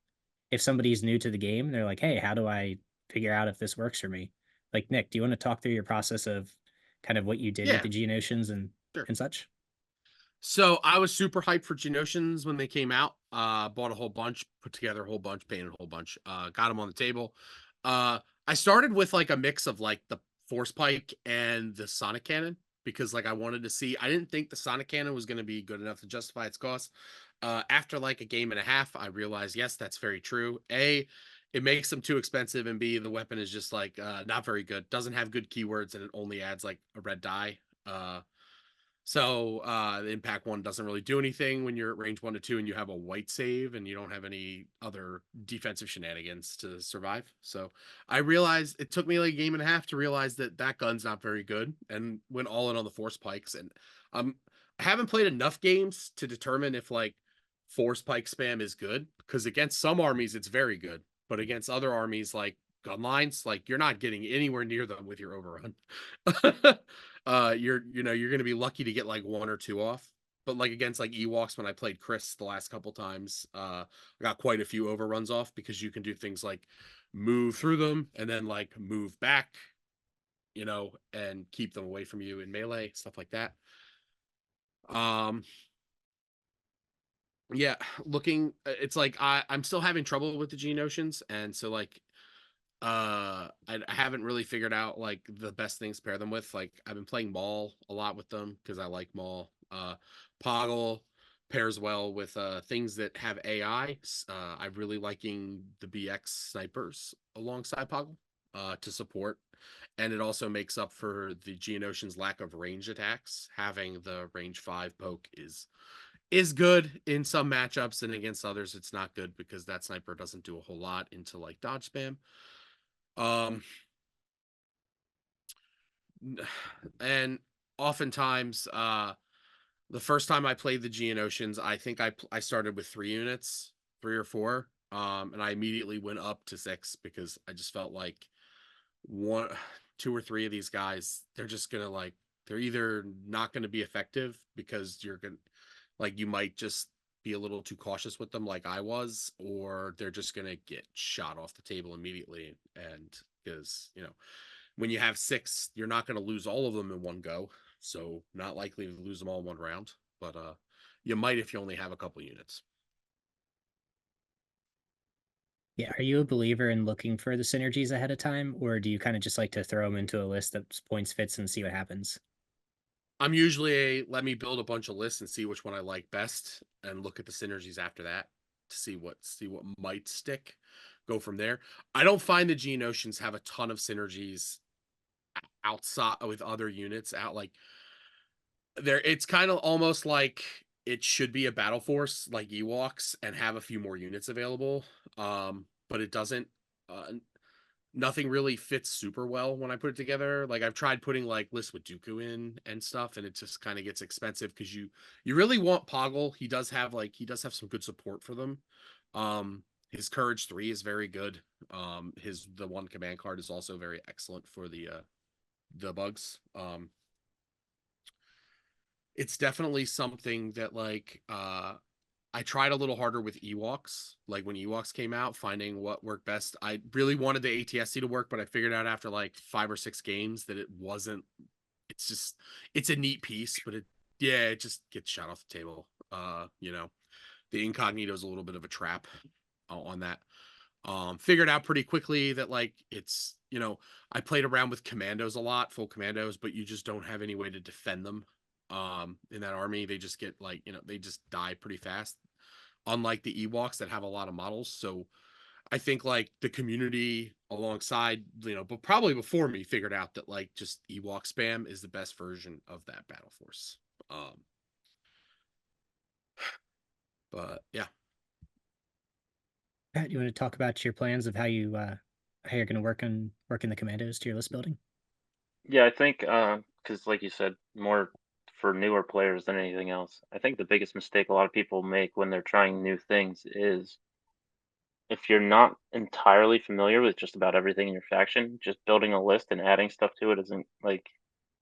if somebody's new to the game, they're like, hey, how do I figure out if this works for me? Like Nick, do you want to talk through your process of kind of what you did with Yeah, the Geonosians sure. and such? So I was super hyped for Geonosians when they came out. Bought a whole bunch, put together a whole bunch, painted a whole bunch. Got them on the table. I started with like a mix of like the Force Pike and the Sonic Cannon because like I wanted to see. I didn't think the Sonic Cannon was going to be good enough to justify its cost. After like a game and a half, I realized yes, that's very true. A, it makes them too expensive, and B, the weapon is just like not very good. Doesn't have good keywords, and it only adds like a red die. The impact one doesn't really do anything when you're at range 1 to 2 and you have a white save and you don't have any other defensive shenanigans to survive. So I realized it took me like a game and a half to realize that that gun's not very good, and went all in on the Force Pikes. And I haven't played enough games to determine if like Force Pike spam is good, because against some armies it's very good, but against other armies like gun lines, like you're not getting anywhere near them with your overrun. You're gonna be lucky to get like 1 or 2 off. But like against like Ewoks, when I played Chris the last couple times, I got quite a few overruns off because you can do things like move through them and then like move back, and keep them away from you in melee, stuff like that. Um, yeah, it's like I'm still having trouble with the Geonosians, and so like I haven't really figured out like the best things to pair them with. Like I've been playing Maul a lot with them because I like Maul. Poggle pairs well with things that have AI. I'm really liking the BX snipers alongside Poggle to support, and it also makes up for the Geonosian's lack of range attacks. Having the range 5 poke is good in some matchups, and against others it's not good because that sniper doesn't do a whole lot into like dodge spam. Um, and oftentimes, the first time I played the Geonosians, I think I started with 3 units, 3 or 4, and I immediately went up to 6 because I just felt like 2 or 3 of these guys, they're either not gonna be effective because you're gonna like you might just be a little too cautious with them like I was, or they're just gonna get shot off the table immediately. And because when you have 6, you're not going to lose all of them in one go, so not likely to lose them all in one round, but you might if you only have a couple units. Yeah, are you a believer in looking for the synergies ahead of time, or do you kind of just like to throw them into a list that points fits and see what happens? I'm usually let me build a bunch of lists and see which one I like best, and look at the synergies after that to see what might stick. Go from there. I don't find the Geonosians have a ton of synergies outside with other units out like there. It's kind of almost like it should be a battle force like Ewoks and have a few more units available. But it doesn't. Nothing really fits super well when I put it together. Like I've tried putting like lists with Dooku in and stuff, and it just kind of gets expensive because you really want Poggle. He does have some good support for them. His Courage 3 is very good. The one command card is also very excellent for the bugs. It's definitely something that like I tried a little harder with Ewoks. Like when Ewoks came out, finding what worked best. I really wanted the ATSC to work, but I figured out after like 5 or 6 games that it wasn't. It's a neat piece, but it just gets shot off the table. The incognito is a little bit of a trap on that. Figured out pretty quickly that like I played around with commandos a lot, full commandos, but you just don't have any way to defend them. In that army, they just get like they just die pretty fast, unlike the Ewoks that have a lot of models. So I think like the community alongside, but probably before me figured out that like just Ewok spam is the best version of that battle force. But yeah. Pat, you want to talk about your plans of how you're going to work in the commandos to your list building? Yeah, I think because like you said, more for newer players than anything else. I think the biggest mistake a lot of people make when they're trying new things is if you're not entirely familiar with just about everything in your faction, just building a list and adding stuff to it isn't like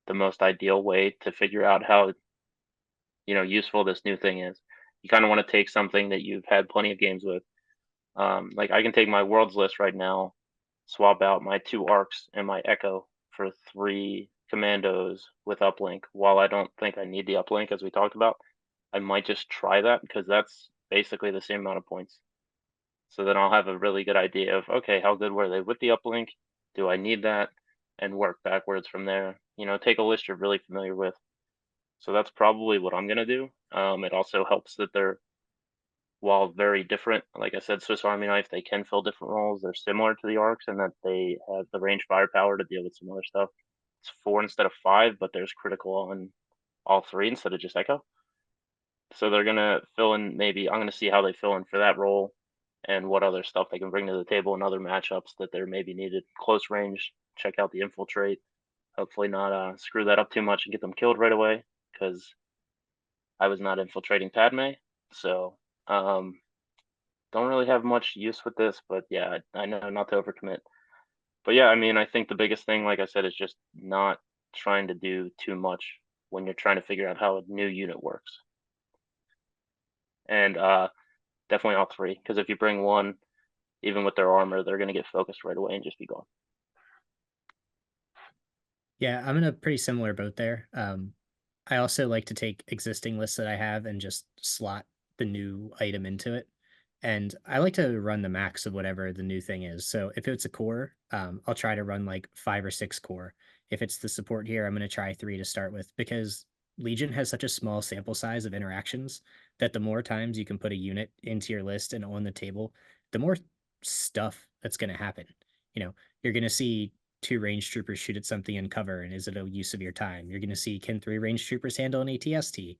the most ideal way to figure out how useful this new thing is. You kind of want to take something that you've had plenty of games with. Like I can take my worlds list right now, swap out my 2 arcs and my echo for 3 commandos with uplink. While I don't think I need the uplink as we talked about, I might just try that because that's basically the same amount of points. So then I'll have a really good idea of, okay, how good were they with the uplink? Do I need that? And work backwards from there. Take a list you're really familiar with. So that's probably what I'm gonna do. It also helps that they're, while very different, like I said, Swiss Army knife, they can fill different roles. They're similar to the arcs in that they have the range firepower to deal with some other stuff. It's 4 instead of 5, but there's critical on all 3 instead of just echo. So they're gonna fill in. Maybe I'm gonna see how they fill in for that role, and what other stuff they can bring to the table in other matchups that they're maybe needed. Close range, check out the infiltrate. Hopefully not screw that up too much and get them killed right away, because I was not infiltrating Padme. So don't really have much use with this, but yeah, I know not to overcommit. But yeah, I mean, I think the biggest thing, like I said, is just not trying to do too much when you're trying to figure out how a new unit works. And definitely all 3, because if you bring one, even with their armor, they're going to get focused right away and just be gone. Yeah, I'm in a pretty similar boat there. I also like to take existing lists that I have and just slot the new item into it. And I like to run the max of whatever the new thing is. So if it's a core, I'll try to run like 5 or 6 core. If it's the support here, I'm going to try 3 to start with, because Legion has such a small sample size of interactions that the more times you can put a unit into your list and on the table, the more stuff that's going to happen. You're going to see 2 range troopers shoot at something in cover, and is it a use of your time? You're going to see, can 3 range troopers handle an ATST?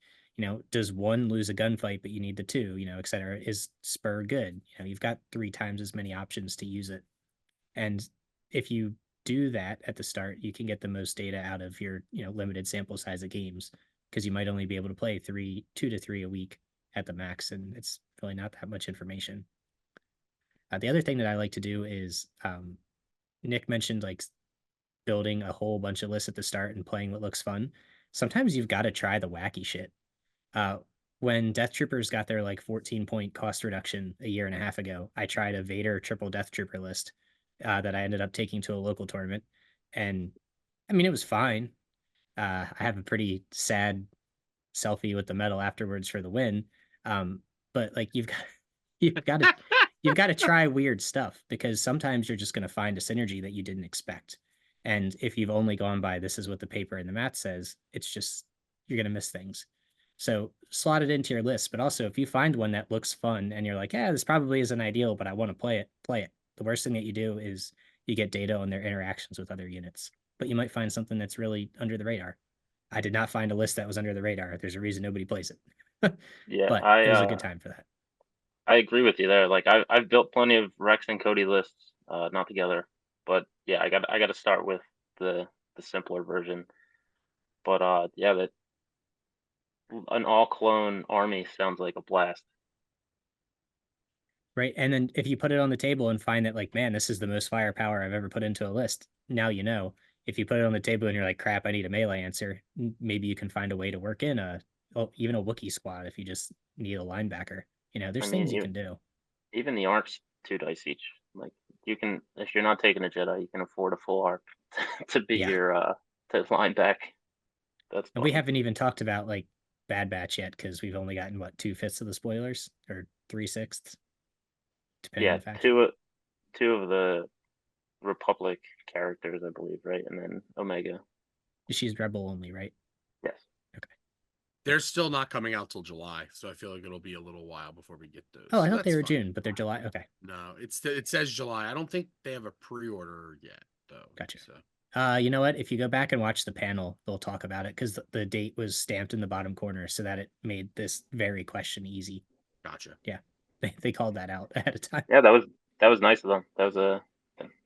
Does 1 lose a gunfight, but you need the 2, et cetera? Is spur good? You've got 3 times as many options to use it. And if you do that at the start, you can get the most data out of your, limited sample size of games, because you might only be able to play 2 to 3 a week at the max, and it's really not that much information. The other thing that I like to do is, Nick mentioned like building a whole bunch of lists at the start and playing what looks fun. Sometimes you've got to try the wacky shit. When Death Troopers got their like 14-point cost reduction a year and a half ago, I tried a Vader triple Death Trooper list that I ended up taking to a local tournament. And I mean, it was fine. I have a pretty sad selfie with the medal afterwards for the win. But like you've got to you've got to try weird stuff, because sometimes you're just going to find a synergy that you didn't expect. And if you've only gone by this is what the paper and the math says, it's just, you're going to miss things. So slot it into your list. But also, if you find one that looks fun and you're like, yeah, this probably isn't ideal, but I want to play it, play it. The worst thing that you do is you get data on their interactions with other units, but you might find something that's really under the radar. I did not find a list that was under the radar. There's a reason nobody plays it. Yeah, But it was a good time for that. I agree with you there. Like I've built plenty of Rex and Cody lists, not together, but yeah, I got to start with the simpler version. But yeah, that an all clone army sounds like a blast. Right. And then if you put it on the table and find that, like, man, this is the most firepower I've ever put into a list, now you know. If you put it on the table and you're like, crap, I need a melee answer, maybe you can find a way to work in even a Wookiee squad if you just need a linebacker. I There's mean, things you can do. even the arcs 2 dice each. Like you can, if you're not taking a Jedi, you can afford a full arc to be Yeah. your to line back. That's And we funny. haven't even talked about like Bad Batch yet, because we've only gotten what, 2/5 of the spoilers, or 3/6, depending on Yeah, the faction. two of the Republic characters, I believe, right? And then Omega. She's Rebel only, right? Yes. Okay. They're still not coming out till July, so I feel like it'll be a little while before we get those. Oh, I So thought they that's were fine. June, but they're July. Okay, No, it says July. I don't think they have a pre-order yet, though. Gotcha. So you know what? If you go back and watch the panel, they'll talk about it because the date was stamped in the bottom corner so that it made this very question easy. gotcha. Yeah, they called that out ahead of time. Yeah, that was nice of them. That was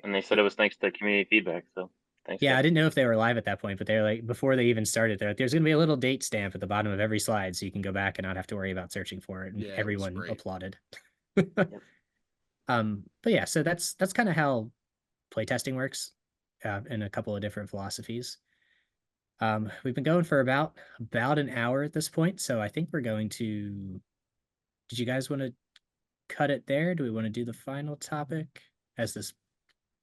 and they said it was thanks to community feedback. So thanks. Yeah, I guys. didn't know if they were live at that point, but they're like, before they even started, they're like, there's going to be a little date stamp at the bottom of every slide so you can go back and not have to worry about searching for it. And Yeah, it was everyone great. applauded. But yeah, so that's kind of how playtesting works in a couple of different philosophies. We've been going for about an hour at this point, so I think we're going to. Did you guys want to cut it there? Do we want to do the final topic as this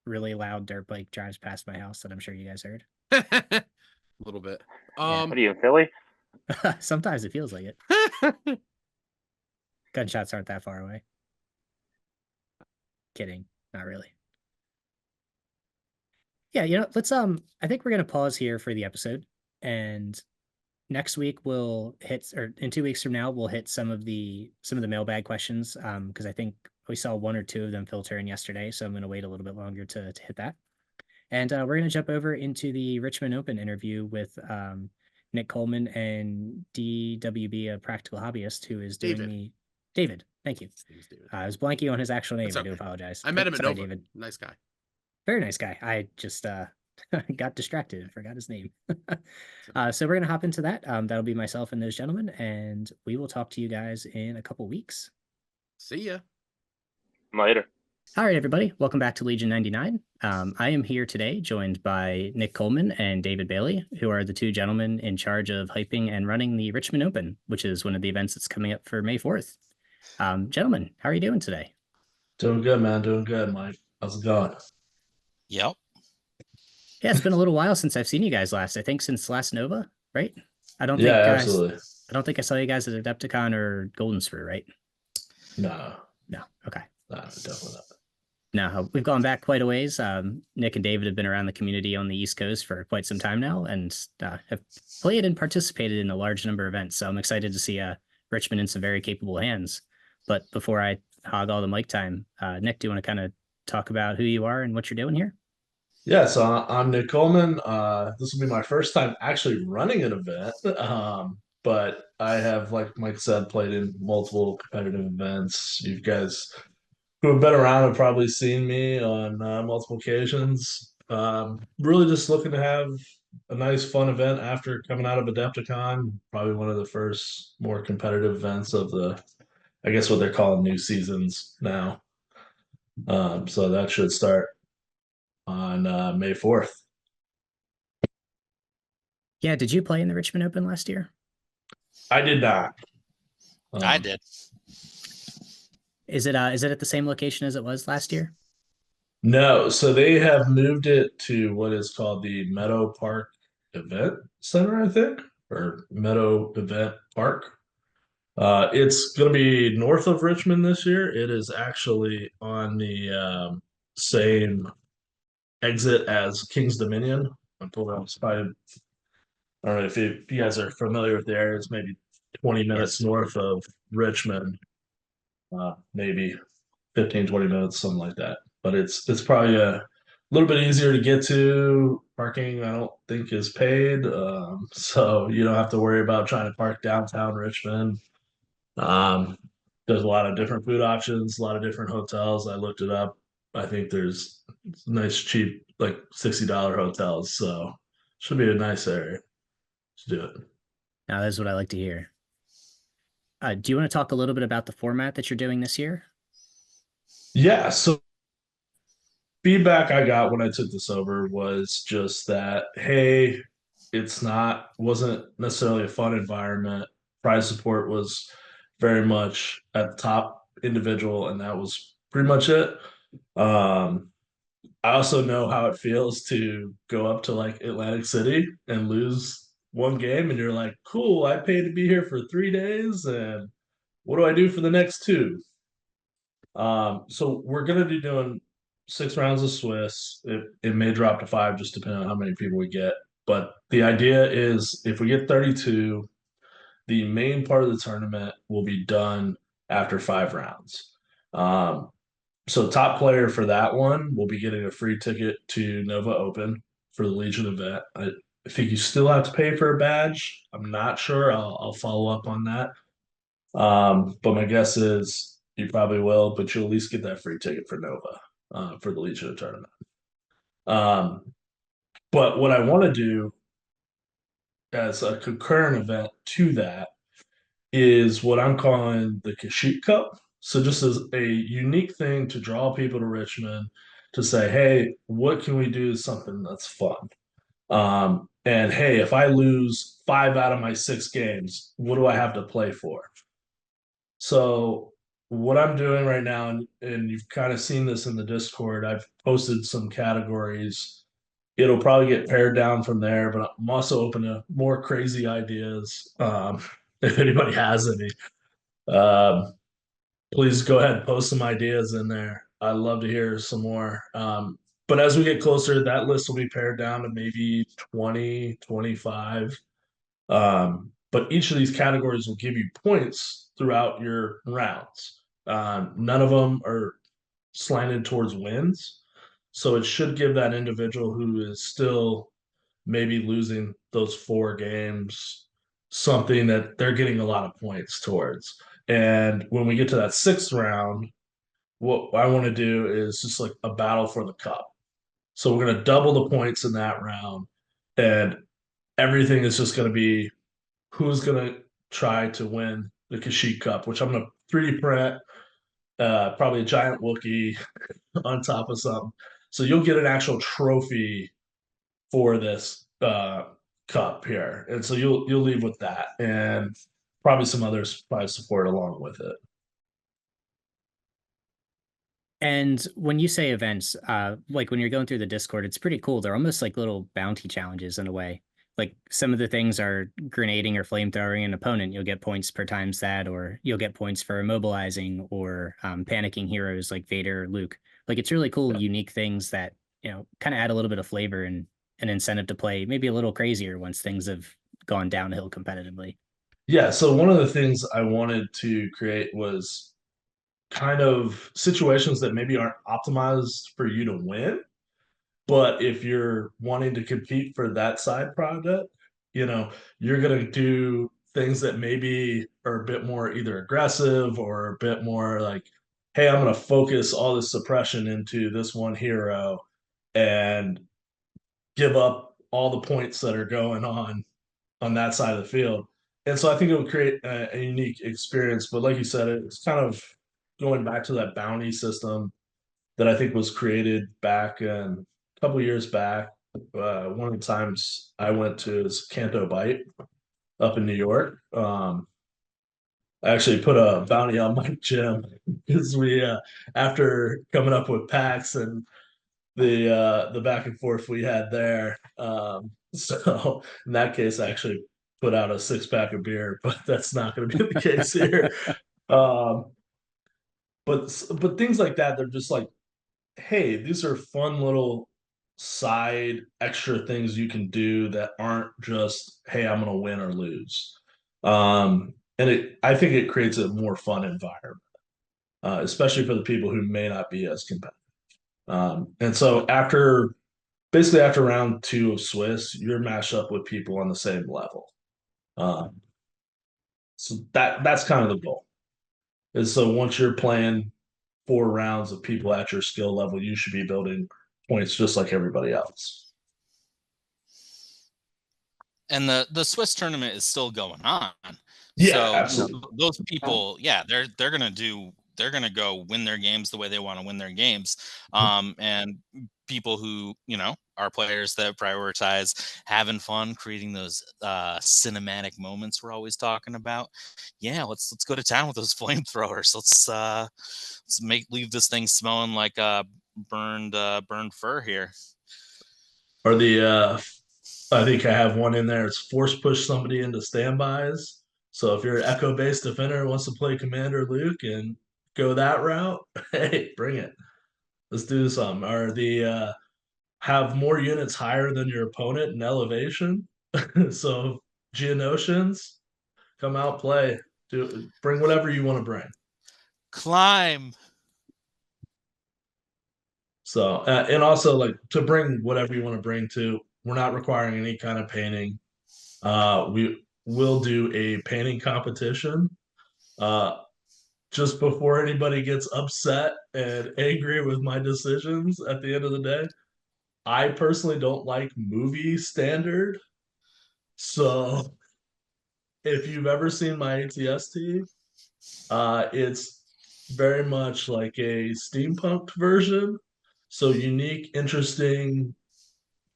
really loud dirt bike drives past my house that I'm sure you guys heard? A little bit. What are you in Philly? Sometimes it feels like it. Gunshots aren't that far away. Kidding, not really. Yeah, let's I think we're gonna pause here for the episode, and next week we'll hit, or in 2 weeks from now we'll hit some of the mailbag questions, because I think we saw one or two of them filter in yesterday, so I'm gonna wait a little bit longer to hit that. And we're gonna jump over into the Richmond Open interview with Nick Coleman and DWB, a practical hobbyist, who is doing David. Thank you. I was blanking on his actual name. That's I do okay. apologize. I met him at Sorry, Nova. David. Nice guy. Very nice guy. I just got distracted and forgot his name. So we're gonna hop into that. That'll be myself and those gentlemen, and we will talk to you guys in a couple weeks. See ya. Later. All right, everybody. Welcome back to Legion 99. I am here today joined by Nick Coleman and David Bailey, who are the two gentlemen in charge of hyping and running the Richmond Open, which is one of the events that's coming up for May 4th. Gentlemen, how are you doing today? Doing good, man. Doing good, Mike. How's it going? Yep. Yeah, it's been a little while since I've seen you guys last. I think since last Nova, right? I don't Absolutely. I don't think I saw you guys at Adepticon or Golden Spur, right? No, Okay. definitely not. No, we've gone back quite a ways. Nick and David have been around the community on the East Coast for quite some time now, and have played and participated in a large number of events. So I'm excited to see Richmond in some very capable hands. But before I hog all the mic time, Nick, do you want to kind of talk about who you are and what you're doing here? Yeah, so I'm Nick Coleman. This will be my first time actually running an event. But I have, like Mike said, played in multiple competitive events. You guys who have been around have probably seen me on multiple occasions. Really just looking to have a nice, fun event after coming out of Adepticon. Probably one of the first more competitive events of the, I guess what they're calling new seasons now. So that should start on May 4th. Yeah, did you play in the Richmond Open last year? I did not. I did. Is it at the same location as it was last year? No, so they have moved it to what is called the Meadow Park Event Center, I think, or Meadow Event Park. It's going to be north of Richmond this year. It is actually on the same exit as King's Dominion. I pulled out. It's probably, I don't know if you guys are familiar with the area. It's maybe 20 minutes north of Richmond, maybe 15, 20 minutes, something like that. But it's probably a little bit easier to get to. Parking, I don't think, is paid. So you don't have to worry about trying to park downtown Richmond. There's a lot of different food options, a lot of different hotels. I looked it up. I think there's nice, cheap, like $60 hotels. So should be a nice area. Let's do it. Now, that's what I like to hear. Do you want to talk a little bit about the format that you're doing this year? Yeah. So feedback I got when I took this over was just that, hey, wasn't necessarily a fun environment. Prize support was very much at the top individual, and that was pretty much it. I also know how it feels to go up to like Atlantic City and lose one game, and you're like, cool, I paid to be here for 3 days, and what do I do for the next two? So we're gonna be doing 6 rounds of Swiss. It may drop to 5, just depending on how many people we get. But the idea is if we get 32, the main part of the tournament will be done after 5 rounds. So top player for that one will be getting a free ticket to Nova Open for the Legion event. I think you still have to pay for a badge. I'm not sure. I'll follow up on that. But my guess is you probably will, but you'll at least get that free ticket for Nova for the Legion tournament. But what I want to do as a concurrent event to that is what I'm calling the Kashyyyk Cup. So just as a unique thing to draw people to Richmond to say, hey, what can we do something that's fun? And hey, if I lose 5 out of my 6 games, what do I have to play for? So what I'm doing right now, and you've kind of seen this in the Discord, I've posted some categories. It'll probably get pared down from there, but I'm also open to more crazy ideas. If anybody has any, um, please go ahead and post some ideas in there. I'd love to hear some more. But as we get closer, that list will be pared down to maybe 20, 25. But each of these categories will give you points throughout your rounds. None of them are slanted towards wins. So it should give that individual who is still maybe losing those 4 games something that they're getting a lot of points towards. And when we get to that 6th round, what I want to do is just like a battle for the cup. So we're going to double the points in that round, and everything is just going to be who's going to try to win the Kashyyyk Cup, which I'm going to 3D print probably a giant Wookiee on top of something. So you'll get an actual trophy for this cup here, and so you'll leave with that, and probably some others probably support along with it. And when you say events, like when you're going through the Discord, it's pretty cool. They're almost like little bounty challenges in a way. Like some of the things are grenading or flamethrowing an opponent. You'll get points per times that, or you'll get points for immobilizing or panicking heroes like Vader or Luke. Like it's really cool, unique things that, kind of add a little bit of flavor and an incentive to play maybe a little crazier once things have gone downhill competitively. Yeah, so one of the things I wanted to create was kind of situations that maybe aren't optimized for you to win, but if you're wanting to compete for that side project, you're going to do things that maybe are a bit more either aggressive or a bit more like, hey, I'm going to focus all this suppression into this one hero and give up all the points that are going on that side of the field. And so I think it would create a unique experience. But like you said, it's kind of going back to that bounty system that I think was created back a couple of years back. One of the times I went to is Canto Bite up in New York. I actually put a bounty on Mike Jim because we, after coming up with packs and the back and forth we had there. So in that case, I actually put out a 6-pack of beer, but that's not going to be the case here. Um, but things like that, they're just like, hey, these are fun little side extra things you can do that aren't just, hey, I'm going to win or lose. And I think it creates a more fun environment, especially for the people who may not be as competitive. And so basically after round 2 of Swiss, you're matched up with people on the same level. So that's kind of the goal. And so once you're playing 4 rounds of people at your skill level, you should be building points just like everybody else. And the Swiss tournament is still going on. Yeah, so absolutely. Those people, yeah, they're gonna go win their games the way they want to win their games. And people who, are players that prioritize having fun, creating those cinematic moments we're always talking about. Yeah, let's go to town with those flamethrowers. Let's leave this thing smelling like burned fur here. Or I think I have one in there. It's force push somebody into standbys. So if you're an echo based defender who wants to play Commander Luke and go that route, hey, bring it. Let's do something. Or have more units higher than your opponent in elevation. So Geonosians, Come out, play. Bring whatever you want to bring. Climb. So, and also like to bring whatever you want to bring to. We're not requiring any kind of painting. We will do a painting competition. Just before anybody gets upset and angry with my decisions at the end of the day, I personally don't like movie standard. So if you've ever seen my ATST, it's very much like a steampunked version. So unique, interesting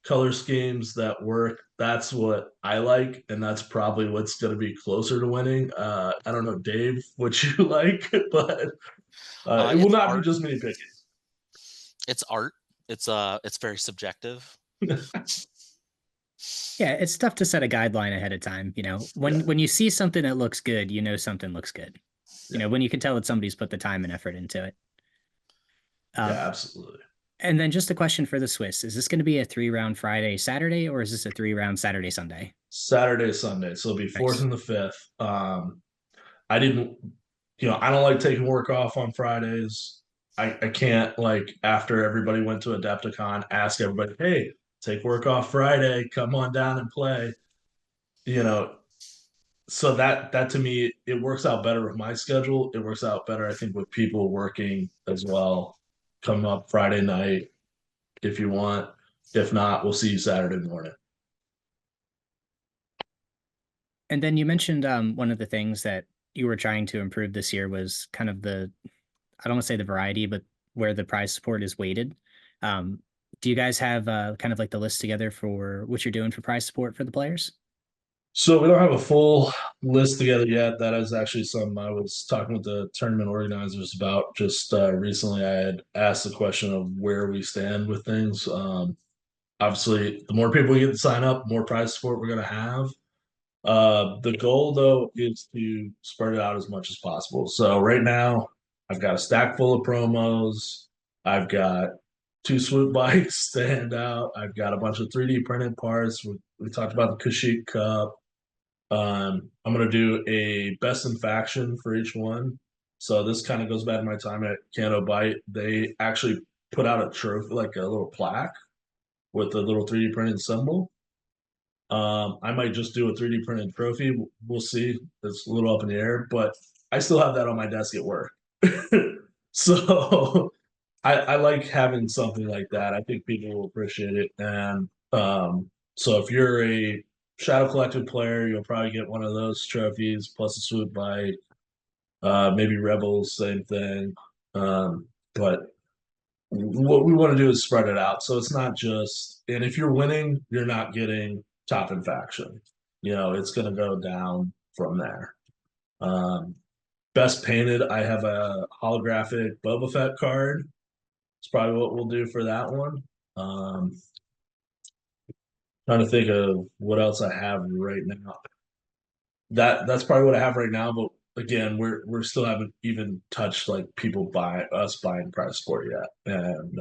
color schemes that work. That's what I like, and that's probably what's going to be closer to winning. I don't know, Dave, what you like, but it will It's not be art. just me picking. It's art. It's very subjective. Yeah, it's tough to set a guideline ahead of time. When you see something that looks good, something looks good. When you can tell that somebody's put the time and effort into it. Yeah, absolutely. And then just a question for the Swiss: is this going to be a 3-round Friday, Saturday, or is this a 3-round Saturday, Sunday? Saturday, Sunday. So it'll be fourth Nice. and the fifth. I didn't, I don't like taking work off on Fridays. I can't like after everybody went to Adepticon, ask everybody, hey, take work off Friday, come on down and play. You know, so that to me, it works out better with my schedule. It works out better, I think, with people working as well. Come up Friday night if you want. If not, we'll see you Saturday morning. And then you mentioned one of the things that you were trying to improve this year was kind of I don't want to say the variety, but where the prize support is weighted. Um, do you guys have kind of like the list together for what you're doing for prize support for the players? So we don't have a full list together yet. That is actually something I was talking with the tournament organizers about just recently. I had asked the question of where we stand with things. Obviously, the more people we get to sign up, more prize support we're going to have. The goal, though, is to spread it out as much as possible. So right now, I've got a stack full of promos. I've got 2 swoop bikes stand out. I've got a bunch of 3D printed parts. We talked about the Kashyyyk Cup. I'm gonna do a best in faction for each one. So this kind of goes back to my time at Canto Bite. They actually put out a trophy, like a little plaque with a little 3D printed symbol. I might just do a 3D printed trophy. We'll see. It's a little up in the air, but I still have that on my desk at work. So I like having something like that. I think people will appreciate it. And so if you're a Shadow Collective player, you'll probably get one of those trophies plus a swoop bike. Maybe Rebels, same thing. But what we want to do is spread it out. So it's not just, and if you're winning, you're not getting top in faction. It's going to go down from there. Best painted, I have a holographic Boba Fett card. It's probably what we'll do for that one. Trying to think of what else I have right now. That's probably what I have right now. But again, we're still haven't even touched like people buying prize sport yet, and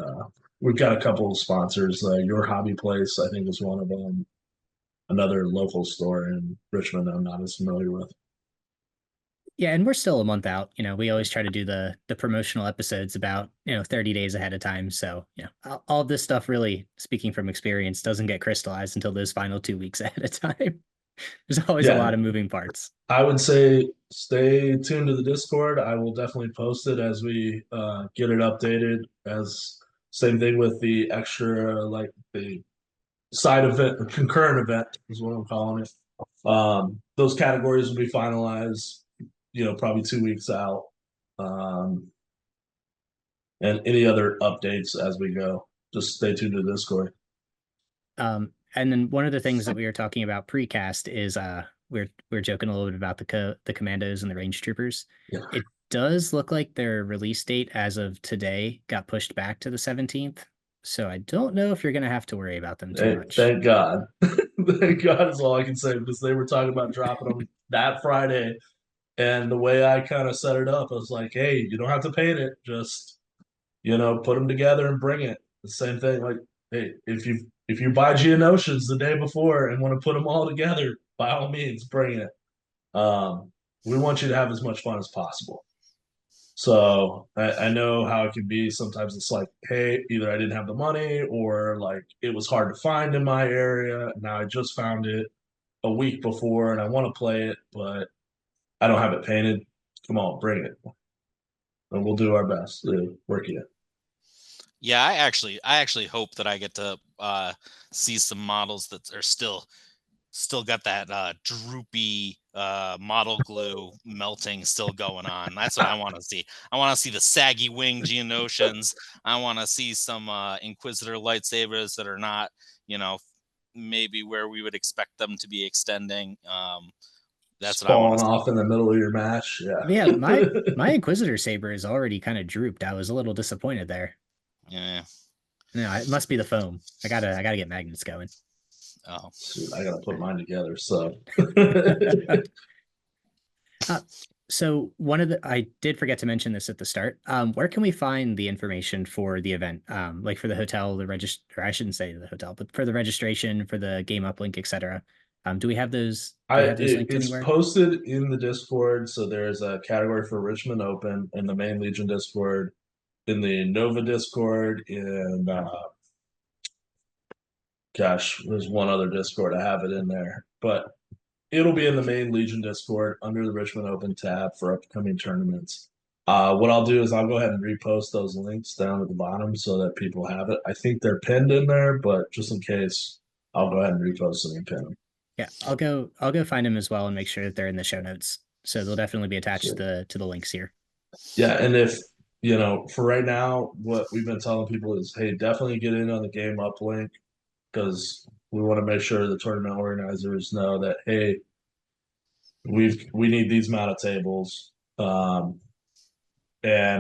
we've got a couple of sponsors. Your Hobby Place, I think, is one of them. Another local store in Richmond I'm not as familiar with. Yeah, and we're still a month out. We always try to do the promotional episodes about 30 days ahead of time. So all this stuff really, speaking from experience, doesn't get crystallized until those final 2 weeks ahead of time. There's always a lot of moving parts. I would say stay tuned to the Discord. I will definitely post it as we get it updated. As same thing with the extra, like the side event, concurrent event is what I'm calling it. Those categories will be finalized, probably 2 weeks out. And any other updates as we go. Just stay tuned to Discord. And then one of the things that we were talking about precast is we're joking a little bit about the commandos and the range troopers. Yeah. It does look like their release date as of today got pushed back to the 17th. So I don't know if you're going to have to worry about them too much. Thank God. Thank God is all I can say, because they were talking about dropping them that Friday. And the way I kind of set it up, I was like, hey, you don't have to paint it. Just, put them together and bring it. The same thing. Like, hey, if you buy Geonosians the day before and want to put them all together, by all means, bring it. We want you to have as much fun as possible. So I know how it can be. Sometimes it's like, hey, either I didn't have the money or like it was hard to find in my area. Now I just found it a week before and I want to play it, but I don't have it painted. Come on, bring it. And we'll do our best to work it in. Yeah, I actually hope that I get to see some models that are still got that droopy model glue melting still going on. That's what I want to see. I want to see the saggy wing Geonosians. I want to see some Inquisitor lightsabers that are not, maybe where we would expect them to be extending. That's what I want Falling to see. off in the middle of your match. But yeah, Yeah. my Inquisitor saber is already kind of drooped. I was a little disappointed there. Yeah. No, it must be the foam. I gotta get magnets going. Oh. Shoot, I gotta put mine together. So Uh, so I did forget to mention this at the start. Where can we find the information for the event? Like for the hotel, the register, or I shouldn't say the hotel, but for the registration, for the game uplink, etc. Do we have those? Do we have those linked it's anywhere? posted in the Discord. So there's a category for Richmond Open in the main Legion Discord, in the Nova Discord, in gosh, there's one other Discord. I have it in there, but it'll be in the main Legion Discord under the Richmond Open tab for upcoming tournaments. What I'll do is I'll go ahead and repost those links down at the bottom so that people have it. I think they're pinned in there, but just in case, I'll go ahead and repost them and pin them. Yeah, I'll go find them as well and make sure that they're in the show notes. So they'll definitely be attached Sure. to the links here. Yeah, and if for right now, what we've been telling people is, hey, definitely get in on the game uplink because we want to make sure the tournament organizers know that hey, we need these amount of tables. And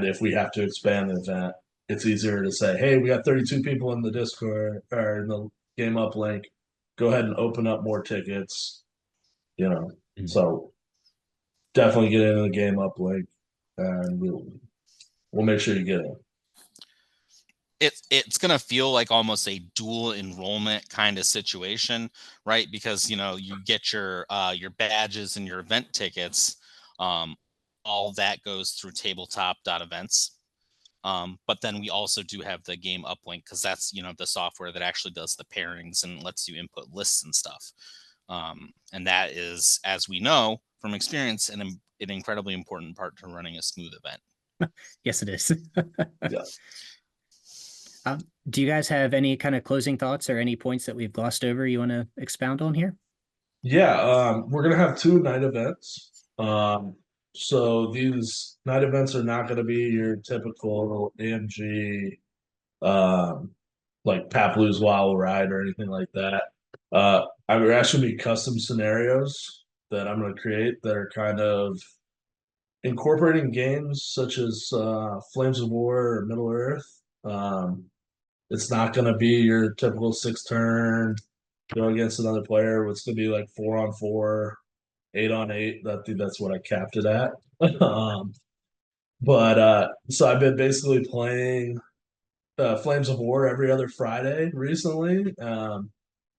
if we have to expand the event, it's easier to say, hey, we got 32 people in the Discord or in the game uplink. Go ahead and open up more tickets. So definitely get into the game uplink and we'll make sure you get in. It's gonna feel like almost a dual enrollment kind of situation, right? Because you get your badges and your event tickets. All that goes through tabletop.events. But then we also do have the game uplink because that's the software that actually does the pairings and lets you input lists and stuff. And that is, as we know from experience, an incredibly important part to running a smooth event. Yes, it is. Yeah. Do you guys have any kind of closing thoughts or any points that we've glossed over you want to expound on here? Yeah, we're gonna have 2 night events. So these night events are not gonna be your typical AMG like Paploo's Wild Ride or anything like that. I'm actually be custom scenarios that I'm gonna create that are kind of incorporating games such as Flames of War or Middle Earth. It's not gonna be your typical 6 turn go against another player. It's gonna be like 4-on-4, 8-on-8. I think that's what I capped it at. But so I've been basically playing Flames of War every other Friday recently.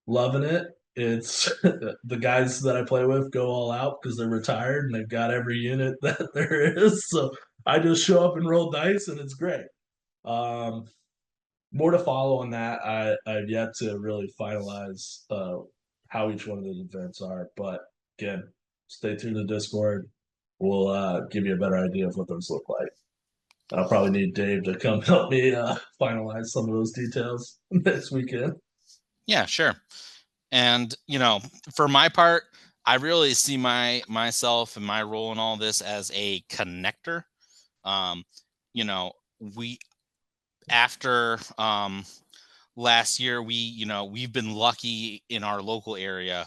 Loving it. It's the guys that I play with go all out because they're retired and they've got every unit that there is. So I just show up and roll dice and it's great. More to follow on that. I've yet to really finalize how each one of those events are, but again, stay tuned to Discord. We'll give you a better idea of what those look like. I'll probably need Dave to come help me finalize some of those details next weekend. Yeah, sure. And for my part, I really see myself and my role in all this as a connector. We after last year, we've been lucky in our local area.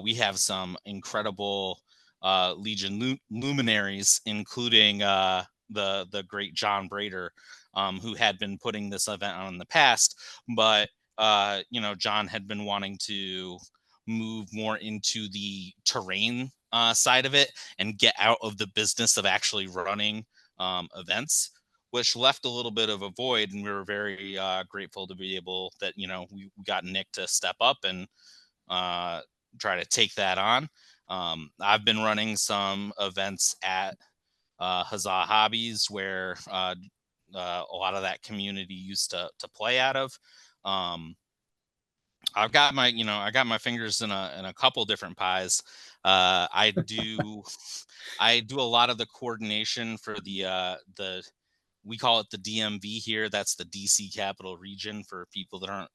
We have some incredible Legion luminaries, including the great John Brader, who had been putting this event on in the past. But John had been wanting to move more into the terrain side of it and get out of the business of actually running events, which left a little bit of a void. And we were very grateful to be able that, we got Nick to step up and try to take that on. I've been running some events at Huzzah Hobbies where a lot of that community used to play out of. I've got my fingers in a couple different pies. I do a lot of the coordination for the we call it the DMV here. That's the DC Capital Region for people that aren't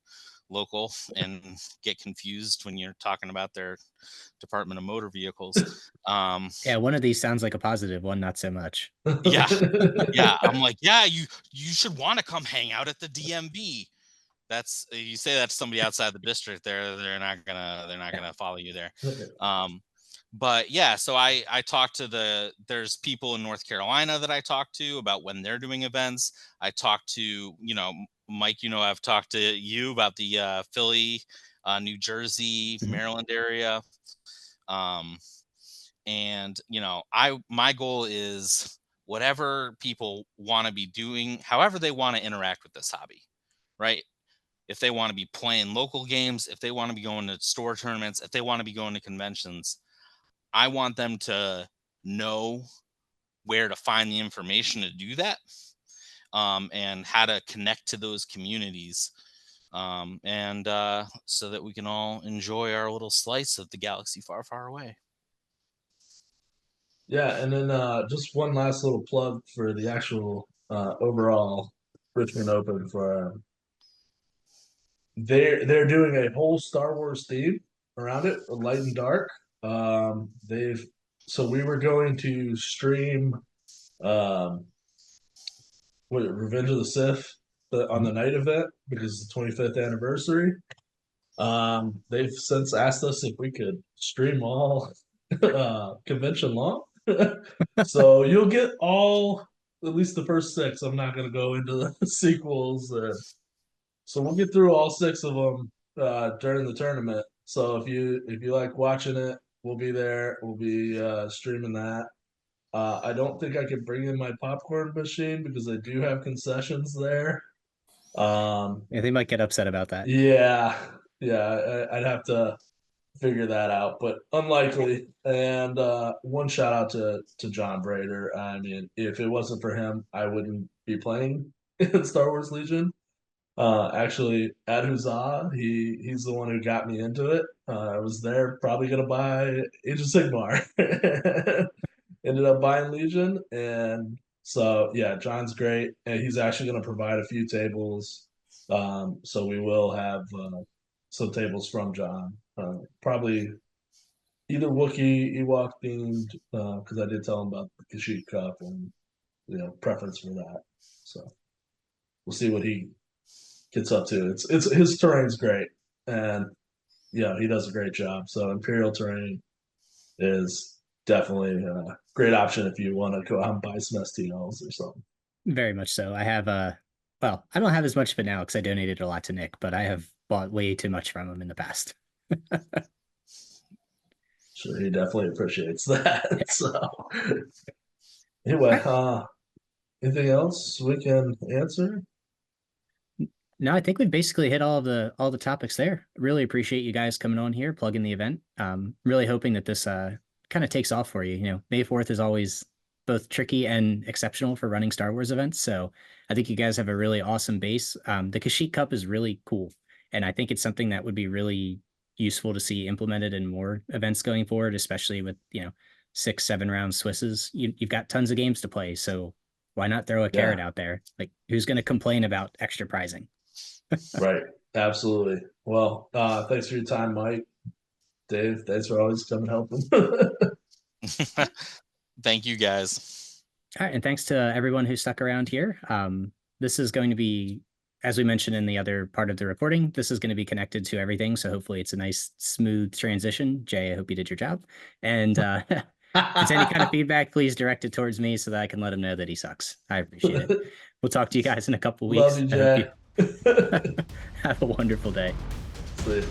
local and get confused when you're talking about their Department of Motor Vehicles. Yeah, one of these sounds like a positive, one not so much. Yeah. I'm like, yeah, you should want to come hang out at the DMV. That's you say that to somebody outside the district, they're not gonna follow you there. But yeah, so I talk to there's people in North Carolina that I talk to about when they're doing events. I talk to, Mike, I've talked to you about the Philly, New Jersey, Maryland area. And my goal is whatever people want to be doing, however they want to interact with this hobby, right? If they want to be playing local games, if they want to be going to store tournaments, if they want to be going to conventions, I want them to know where to find the information to do that, and how to connect to those communities, and so that we can all enjoy our little slice of the galaxy far, far away. Yeah, and then just one last little plug for the actual overall Richmond Open for they're doing a whole Star Wars theme around it, light and dark. So we were going to stream Revenge of the Sith on the night event because it's the 25th anniversary. They've since asked us if we could stream all convention long. So you'll get at least the first 6. I'm not going to go into the sequels. So we'll get through all 6 of them during the tournament. So if you like watching it, we'll be there. We'll be streaming that. I don't think I could bring in my popcorn machine because I do have concessions there. Yeah, they might get upset about that. Yeah, I'd have to figure that out, but unlikely. And one shout out to John Brader. I mean, if it wasn't for him, I wouldn't be playing in Star Wars Legion. Actually, at Huzzah, he's the one who got me into it. I was there probably gonna buy Age of Sigmar. Ended up buying Legion, and so yeah, John's great, and he's actually gonna provide a few tables. So we will have some tables from John. Probably either Wookiee, Ewok themed, because I did tell him about the Kashyyyk Cup and preference for that. So we'll see what he gets up to. It's his terrain's great, and he does a great job. So Imperial terrain is definitely a great option if you want to go out and buy some STLs or something. Very much so. I have well, I don't have as much of it now because I donated a lot to Nick, but I have bought way too much from him in the past. Sure, he definitely appreciates that. So anyway, anything else we can answer? No, I think we've basically hit all the topics there. Really appreciate you guys coming on here, plugging the event. Really hoping that this kind of takes off for you. May 4th is always both tricky and exceptional for running Star Wars events. So I think you guys have a really awesome base. The Kashyyyk Cup is really cool. And I think it's something that would be really useful to see implemented in more events going forward, especially with, 6-7 round Swisses. You've got tons of games to play. So why not throw a carrot out there? Like, who's going to complain about extra prizing? Right. Absolutely. Well, thanks for your time, Mike. Dave, thanks for always coming helping. Thank you, guys. All right, and thanks to everyone who stuck around here. This is going to be, as we mentioned in the other part of the recording, this is going to be connected to everything. So hopefully it's a nice, smooth transition. Jay, I hope you did your job. And if it's any kind of feedback, please direct it towards me so that I can let him know that he sucks. I appreciate it. We'll talk to you guys in a couple weeks. Love you, Jay. Have a wonderful day. See you.